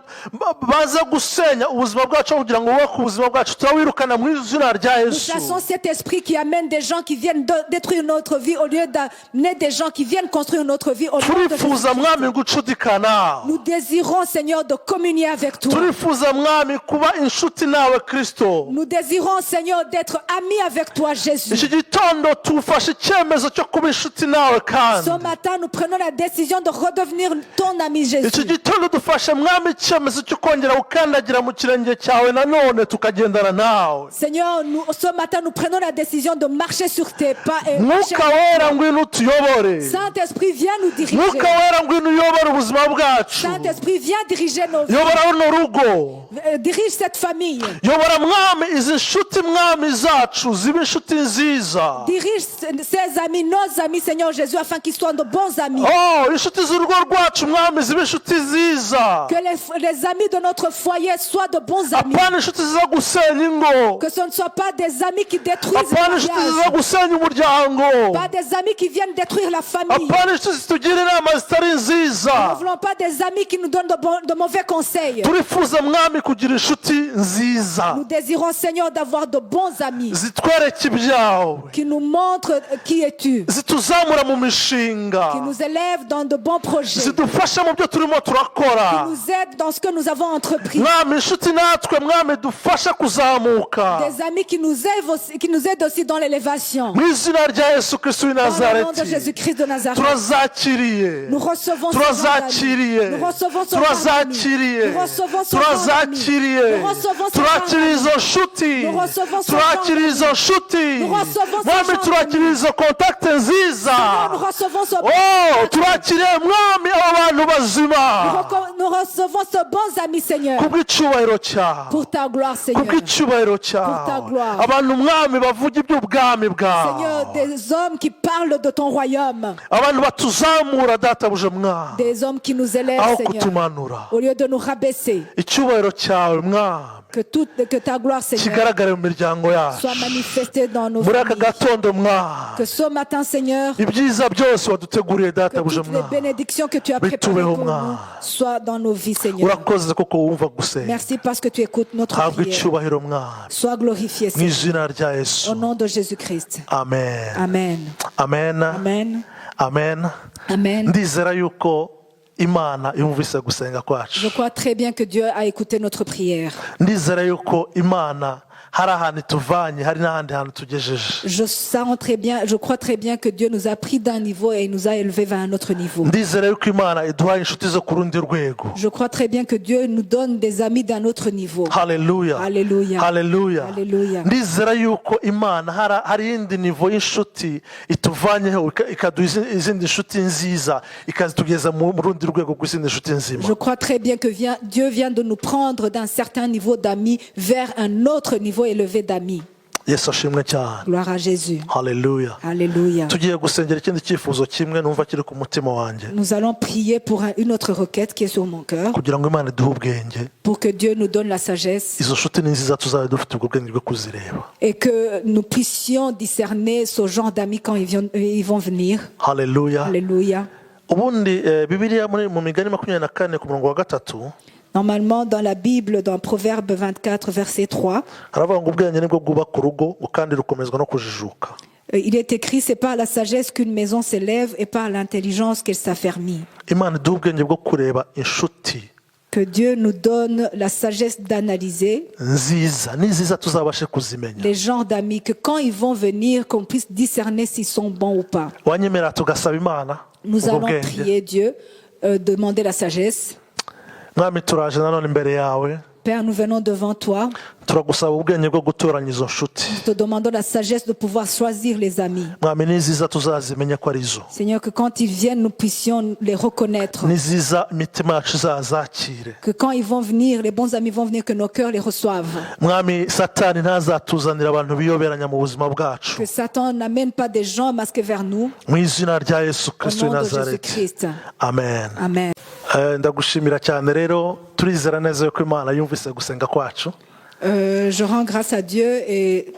[SPEAKER 1] baza gusenya ubuzima bwacu kugira ngo bubake ubuzima bwacu turawirukana mu izina rya
[SPEAKER 2] Nous
[SPEAKER 1] Yesu.
[SPEAKER 2] chassons cet esprit qui amène des gens qui viennent détruire notre vie au lieu d'amener des gens qui viennent construire notre vie. Au nom de
[SPEAKER 1] Turifuza
[SPEAKER 2] Jésus.
[SPEAKER 1] Mwami gucudika nawe.
[SPEAKER 2] Nous désirons, Seigneur, de communier avec toi.
[SPEAKER 1] Turifuza Mwami kuba inshuti nawe Kristo.
[SPEAKER 2] Nous désirons, Seigneur, d'être amis avec toi, Jésus.
[SPEAKER 1] iki gitondo tufashe icyemezo cyo kuba inshuti nawe kandi
[SPEAKER 2] Ce matin, nous prenons la décision de redevenir ton ami,
[SPEAKER 1] iki
[SPEAKER 2] Jésus.
[SPEAKER 1] gitondo dufashe mwami icyemezo cyo kongera gukandagira mu kirenge cyawe nanone tukagendana nawe.
[SPEAKER 2] Seigneur, ce matin, nous prenons la décision de marcher sur tes pas et marcher.
[SPEAKER 1] Mwuka wera ngwino utuyobore.
[SPEAKER 2] Saint-Esprit, viens nous diriger.
[SPEAKER 1] Mwuka wera ngwino uyobore ubuzima bwacu.
[SPEAKER 2] Saint-Esprit, viens diriger nos vies.
[SPEAKER 1] Yobora runo rugo.
[SPEAKER 2] Dirige cette famille.
[SPEAKER 1] Yobora mwami izi nshuti mwami zacu zibe inshuti nziza.
[SPEAKER 2] Dirige ses amis, nos amis, Seigneur Jésus, afin qu'ils soient de bons amis.
[SPEAKER 1] Oh, inshuti z'urugo rwacu mwami zibe inshuti nziza.
[SPEAKER 2] Que les amis de notre foyer soient de bons amis.
[SPEAKER 1] Apana inshuti ziza gusenya ingo.
[SPEAKER 2] Que ce ne soit pas des amis qui détruisent
[SPEAKER 1] Apana
[SPEAKER 2] le
[SPEAKER 1] inshuti
[SPEAKER 2] mariage.
[SPEAKER 1] ziza gusenya umuryango.
[SPEAKER 2] Pas des amis qui viennent détruire la famille.
[SPEAKER 1] Apana inshuti zitugira inama zitari
[SPEAKER 2] Nous ne
[SPEAKER 1] nziza.
[SPEAKER 2] voulons pas des amis qui nous donnent de mauvais conseils.
[SPEAKER 1] Turifuza mwami kugira inshuti nziza.
[SPEAKER 2] Nous désirons, Seigneur, d'avoir de bons amis
[SPEAKER 1] Zitwereka ibyawe.
[SPEAKER 2] qui nous montrent qui es-tu,
[SPEAKER 1] Zituzamura mu mishinga.
[SPEAKER 2] qui nous élèvent dans de bons projets, qui
[SPEAKER 1] Zidufasha mu byo turimo turakora.
[SPEAKER 2] nous aident dans ce que nous avons entrepris.
[SPEAKER 1] Mwami inshuti natwe mwami dufasha kuzamuka.
[SPEAKER 2] Des amis qui nous aident aussi dans l'élévation.
[SPEAKER 1] Mu izina rya Yesu Kristo w'i
[SPEAKER 2] Dans le nom de
[SPEAKER 1] Nazareti.
[SPEAKER 2] Jésus-Christ de Nazareth,
[SPEAKER 1] Turazakiriye.
[SPEAKER 2] nous recevons ce bon ami.
[SPEAKER 1] Turazakiriye.
[SPEAKER 2] Nous recevons ce bon ami.
[SPEAKER 1] Turazakiriye.
[SPEAKER 2] Nous recevons ce bon ami.
[SPEAKER 1] Turazakiriye.
[SPEAKER 2] Nous recevons ce
[SPEAKER 1] Turakira
[SPEAKER 2] bon
[SPEAKER 1] izo nshuti.
[SPEAKER 2] Nous recevons ce
[SPEAKER 1] Turakira
[SPEAKER 2] bon
[SPEAKER 1] izo nshuti.
[SPEAKER 2] Nous recevons ce
[SPEAKER 1] Mwami
[SPEAKER 2] bon
[SPEAKER 1] turakira izo kontakte nziza.
[SPEAKER 2] Nous recevons ce bon
[SPEAKER 1] Oh, turakiriye mwami abo bantu bazima.
[SPEAKER 2] Nous recevons ce bon ami, Seigneur,
[SPEAKER 1] Kubw'icyubahiro cyawe.
[SPEAKER 2] pour ta gloire, Seigneur.
[SPEAKER 1] Kubw'icyubahiro
[SPEAKER 2] Pour ta
[SPEAKER 1] cyawe.
[SPEAKER 2] gloire.
[SPEAKER 1] Abantu mwami bavuga iby'ubwami
[SPEAKER 2] Seigneur,
[SPEAKER 1] bwawe.
[SPEAKER 2] des hommes qui parlent de ton royaume,
[SPEAKER 1] Abantu batuzamura databuje mwami.
[SPEAKER 2] des hommes qui nous élèvent,
[SPEAKER 1] Aho
[SPEAKER 2] Seigneur,
[SPEAKER 1] kutumanura.
[SPEAKER 2] au lieu de nous rabaisser.
[SPEAKER 1] Icyubahiro cyawe mwami
[SPEAKER 2] Que ta gloire, Seigneur,
[SPEAKER 1] kigaragare mu miryango yacu.
[SPEAKER 2] soit manifestée dans nos
[SPEAKER 1] Muri aka
[SPEAKER 2] familles.
[SPEAKER 1] gatondo mwami.
[SPEAKER 2] Que ce matin, Seigneur,
[SPEAKER 1] Ibyiza byose waduteguriye
[SPEAKER 2] que
[SPEAKER 1] databuje
[SPEAKER 2] toutes les
[SPEAKER 1] mwami.
[SPEAKER 2] bénédictions que tu as préparées
[SPEAKER 1] Bitubeho
[SPEAKER 2] pour
[SPEAKER 1] mwami.
[SPEAKER 2] nous soient dans nos vies, Seigneur.
[SPEAKER 1] Urakoze koko wumva gusenga.
[SPEAKER 2] Merci parce que tu écoutes notre
[SPEAKER 1] Habwa
[SPEAKER 2] prière.
[SPEAKER 1] icyubahiro mwami.
[SPEAKER 2] Sois glorifié,
[SPEAKER 1] Mu
[SPEAKER 2] Seigneur.
[SPEAKER 1] izina rya Yesu.
[SPEAKER 2] Au nom de Jésus-Christ.
[SPEAKER 1] Amen.
[SPEAKER 2] Amen.
[SPEAKER 1] Amen.
[SPEAKER 2] Amen.
[SPEAKER 1] Amen.
[SPEAKER 2] Amen.
[SPEAKER 1] Ndizera yuko Imana yumvise gusenga kwacu.
[SPEAKER 2] Je crois très bien que Dieu a écouté notre prière.
[SPEAKER 1] Ndizera yuko Imana hari ahantu ituvanye hari n'ahandi hantu tugejeje.
[SPEAKER 2] Je crois très bien que Dieu nous a pris d'un niveau et nous a élevés vers un autre niveau.
[SPEAKER 1] Ndizera yuko Imana iduhaye inshuti zo ku rundi rwego.
[SPEAKER 2] Je crois très bien que Dieu nous donne des amis d'un autre niveau.
[SPEAKER 1] Haleluya.
[SPEAKER 2] Alléluia.
[SPEAKER 1] Haleluya.
[SPEAKER 2] Alléluia.
[SPEAKER 1] Ndizera yuko Imana hari iyindi nivo y'inshuti ituvanyeho ikaduha izindi nshuti nziza ikazitugeza mu rundi rwego rw'izindi nshuti nzima.
[SPEAKER 2] Je crois très bien que Dieu vient de nous prendre d'un certain niveau d'amis vers un autre niveau élevé d'amis.
[SPEAKER 1] Yesu ashimwe cyane.
[SPEAKER 2] Gloire à Jésus.
[SPEAKER 1] Haleluya.
[SPEAKER 2] Alléluia.
[SPEAKER 1] Tugiye gusengera ikindi cyifuzo kimwe numva kiri ku mutima wanjye
[SPEAKER 2] Nous allons prier pour une autre requête qui est sur mon cœur,
[SPEAKER 1] kugira ngo Imana iduhe ubwenge.
[SPEAKER 2] pour que Dieu nous donne la sagesse
[SPEAKER 1] Izo nshuti ni nziza tuzabe dufite ubwo bwenge bwo kuzireba.
[SPEAKER 2] et que nous puissions discerner ce genre d'amis quand ils vont venir.
[SPEAKER 1] Haleluya.
[SPEAKER 2] Alléluia.
[SPEAKER 1] Ubundi Bibiliya mu migani 24 ku murongo wa 3
[SPEAKER 2] Normalement, dans la Bible, dans Proverbe 24, verset 3,
[SPEAKER 1] haravuga ngo ubwenge nibwo bwubaka urugo kandi rukomezwa no kujijuka.
[SPEAKER 2] il est écrit, c'est par la sagesse qu'une maison s'élève et par l'intelligence qu'elle s'affermit.
[SPEAKER 1] Imana iduhe ubwenge bwo kureba inshuti
[SPEAKER 2] Que Dieu nous donne la sagesse d'analyser
[SPEAKER 1] nziza tuzabashe kuzimenya.
[SPEAKER 2] les genres d'amis, que quand ils vont venir, qu'on puisse discerner s'ils sont bons ou pas.
[SPEAKER 1] Wanyemera tugasaba Imana
[SPEAKER 2] Nous
[SPEAKER 1] ubwo
[SPEAKER 2] allons
[SPEAKER 1] bwenge.
[SPEAKER 2] prier Dieu, demander la sagesse.
[SPEAKER 1] Mwami turaje nanone imbere yawe
[SPEAKER 2] Père, nous venons devant toi.
[SPEAKER 1] turagusaba ubwenge bwo gutoranya izo nshuti.
[SPEAKER 2] Nous te demandons la sagesse de pouvoir choisir les amis.
[SPEAKER 1] Mwami niziza tuzazimenya ko ari zo.
[SPEAKER 2] Seigneur, que quand ils viennent, nous puissions les reconnaître.
[SPEAKER 1] Niziza imitima yacu izazakire.
[SPEAKER 2] Que quand ils vont venir, les bons amis vont venir, que nos cœurs les reçoivent.
[SPEAKER 1] Mwami Satani ntazatuzanira abantu biyoberanya mu buzima bwacu.
[SPEAKER 2] Que Satan n'amène pas des gens masqués vers nous.
[SPEAKER 1] Mu izina rya Yesu
[SPEAKER 2] Au
[SPEAKER 1] Kristo w'i
[SPEAKER 2] nom de
[SPEAKER 1] Nazareti.
[SPEAKER 2] Jésus-Christ.
[SPEAKER 1] Amen.
[SPEAKER 2] Amen.
[SPEAKER 1] Ndagushimira cyane rero turizera neza yuko Imana yumvise gusenga kwacu.
[SPEAKER 2] Je rends grâce à Dieu et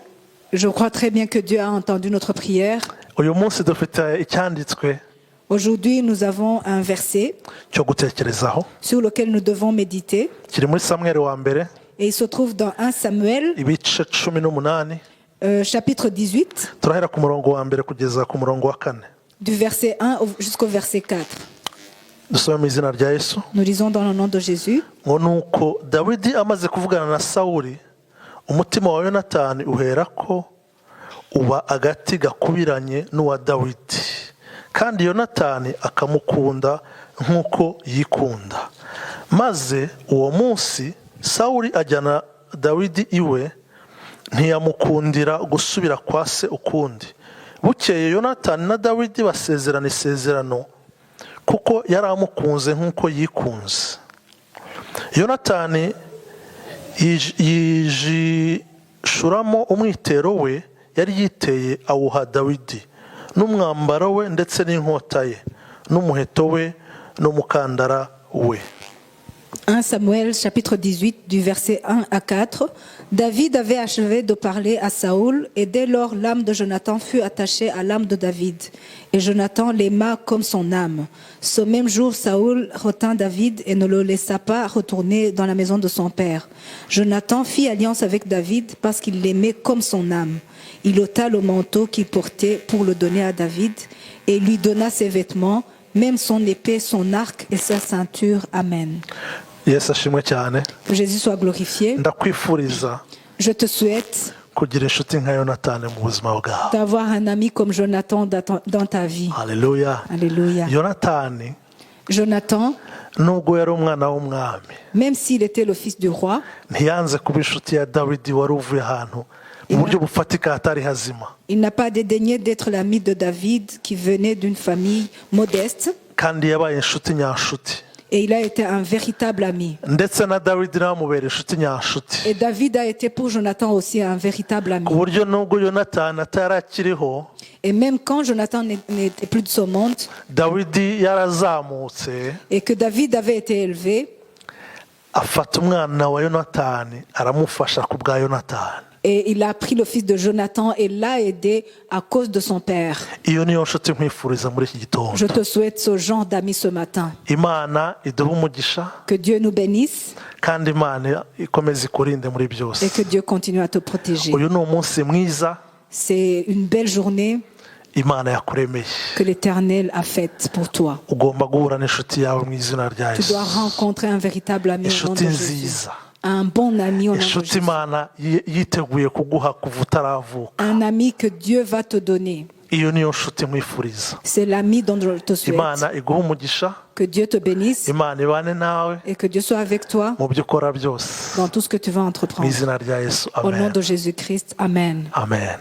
[SPEAKER 2] je crois très bien que Dieu a entendu notre prière.
[SPEAKER 1] Uyu munsi dufite icyanditswe
[SPEAKER 2] Aujourd'hui, nous avons un verset
[SPEAKER 1] cyo gutekerezaho
[SPEAKER 2] sur lequel nous devons méditer.
[SPEAKER 1] kiri muri Samweli wa mbere
[SPEAKER 2] Et il se trouve dans 1 Samuel,
[SPEAKER 1] ibice 18
[SPEAKER 2] chapitre 18,
[SPEAKER 1] turahera ku murongo wa mbere kugeza ku murongo wa 4.
[SPEAKER 2] du verset 1 jusqu'au verset 4.
[SPEAKER 1] Dusome mu izina rya Yesu.
[SPEAKER 2] Nous lisons dans le nom de Jésus.
[SPEAKER 1] Ngo nuko Dawidi amaze kuvugana na Sawuli umutima wa yonatani uhera ko uba agati gakubiranye n'uwa dawidi, kandi yonatani akamukunda nk'uko yikunda. Maze uwo munsi sawuli ajyana dawidi iwe, ntiyamukundira gusubira kwa se ukundi. Bukeye yonatani na dawidi basezerana isezerano, kuko yari amukunze nk'uko yikunze. Yonatani yijishuramo umwitero we yari yiteye, awuha dawidi, n'umwambaro we ndetse n'inkota ye, n'umuheto we n'umukandara we.
[SPEAKER 2] 1 Samuel chapitre 18 du verset 1 à 4. David avait achevé de parler à Saoul, et dès lors l'âme de Jonathan fut attachée à l'âme de David, et Jonathan l'aima comme son âme. Ce même jour, Saoul retint David et ne le laissa pas retourner dans la maison de son père. Jonathan fit alliance avec David parce qu'il l'aimait comme son âme. Il ôta le manteau qu'il portait pour le donner à David, et lui donna ses vêtements, même son épée, son arc et sa ceinture. Amen.
[SPEAKER 1] Yesu ashimwe cyane.
[SPEAKER 2] Que Jésus soit glorifié.
[SPEAKER 1] Ndakwifuriza
[SPEAKER 2] Je te souhaite
[SPEAKER 1] kugira inshuti nka yonatani mu buzima bwawe.
[SPEAKER 2] d'avoir un ami comme Jonathan dans ta vie.
[SPEAKER 1] Haleluya.
[SPEAKER 2] Alléluia.
[SPEAKER 1] Yonatani
[SPEAKER 2] Jonathan,
[SPEAKER 1] nubwo yari umwana w'umwami,
[SPEAKER 2] même s'il était le fils du roi,
[SPEAKER 1] ntiyanze kuba inshuti ya dawidi wari uvuye ahantu mu buryo bufatika hatari hazima,
[SPEAKER 2] il n'a pas dédaigné d'être l'ami de David qui venait d'une famille modeste,
[SPEAKER 1] kandi yabaye inshuti nyanshuti.
[SPEAKER 2] et il a été un véritable ami.
[SPEAKER 1] Ndetse na dawidi nawe amubera inshuti nyanshuti,
[SPEAKER 2] Et David a été pour Jonathan aussi un véritable ami.
[SPEAKER 1] ku buryo nubwo yonatani atari akiriho,
[SPEAKER 2] Et même quand Jonathan n'était plus de ce monde
[SPEAKER 1] dawidi yarazamutse
[SPEAKER 2] et que David avait été élevé,
[SPEAKER 1] afata umwana wa yonatani aramufasha ku bwa yonatani.
[SPEAKER 2] et il a pris le fils de Jonathan et l'a aidé à cause de son père.
[SPEAKER 1] Iyo niyo nshuti nkwifuriza muri iki gitondo.
[SPEAKER 2] Je te souhaite ce genre d'amis ce matin.
[SPEAKER 1] Imana iduhe umugisha,
[SPEAKER 2] Que Dieu nous bénisse
[SPEAKER 1] kandi Imana ikomeze ikurinde muri
[SPEAKER 2] et
[SPEAKER 1] byose.
[SPEAKER 2] que Dieu continue à te protéger.
[SPEAKER 1] Uyu ni umunsi mwiza
[SPEAKER 2] C'est une belle journée
[SPEAKER 1] Imana yakuremeye.
[SPEAKER 2] que l'Éternel a faite pour toi.
[SPEAKER 1] Ugomba guhura n'inshuti yawe mu izina rya
[SPEAKER 2] Tu
[SPEAKER 1] Yesu.
[SPEAKER 2] dois rencontrer un véritable ami au nom
[SPEAKER 1] Inshuti
[SPEAKER 2] de Jésus.
[SPEAKER 1] nziza,
[SPEAKER 2] Un bon ami au nom de
[SPEAKER 1] inshuti
[SPEAKER 2] Jésus.
[SPEAKER 1] Imana yiteguye kuguha kuva utaravuka.
[SPEAKER 2] Un ami que Dieu va te donner.
[SPEAKER 1] Iyo niyo nshuti nkwifuriza.
[SPEAKER 2] C'est l'ami dont je te souhaite.
[SPEAKER 1] Imana iguhe umugisha,
[SPEAKER 2] Que Dieu te bénisse
[SPEAKER 1] Imana ibane nawe
[SPEAKER 2] et que Dieu soit avec toi
[SPEAKER 1] mu byo ukora byose.
[SPEAKER 2] dans tout ce que tu vas
[SPEAKER 1] Mu
[SPEAKER 2] entreprendre.
[SPEAKER 1] izina rya Yesu,
[SPEAKER 2] Au nom
[SPEAKER 1] amen.
[SPEAKER 2] de Jésus-Christ, Amen.
[SPEAKER 1] Amen.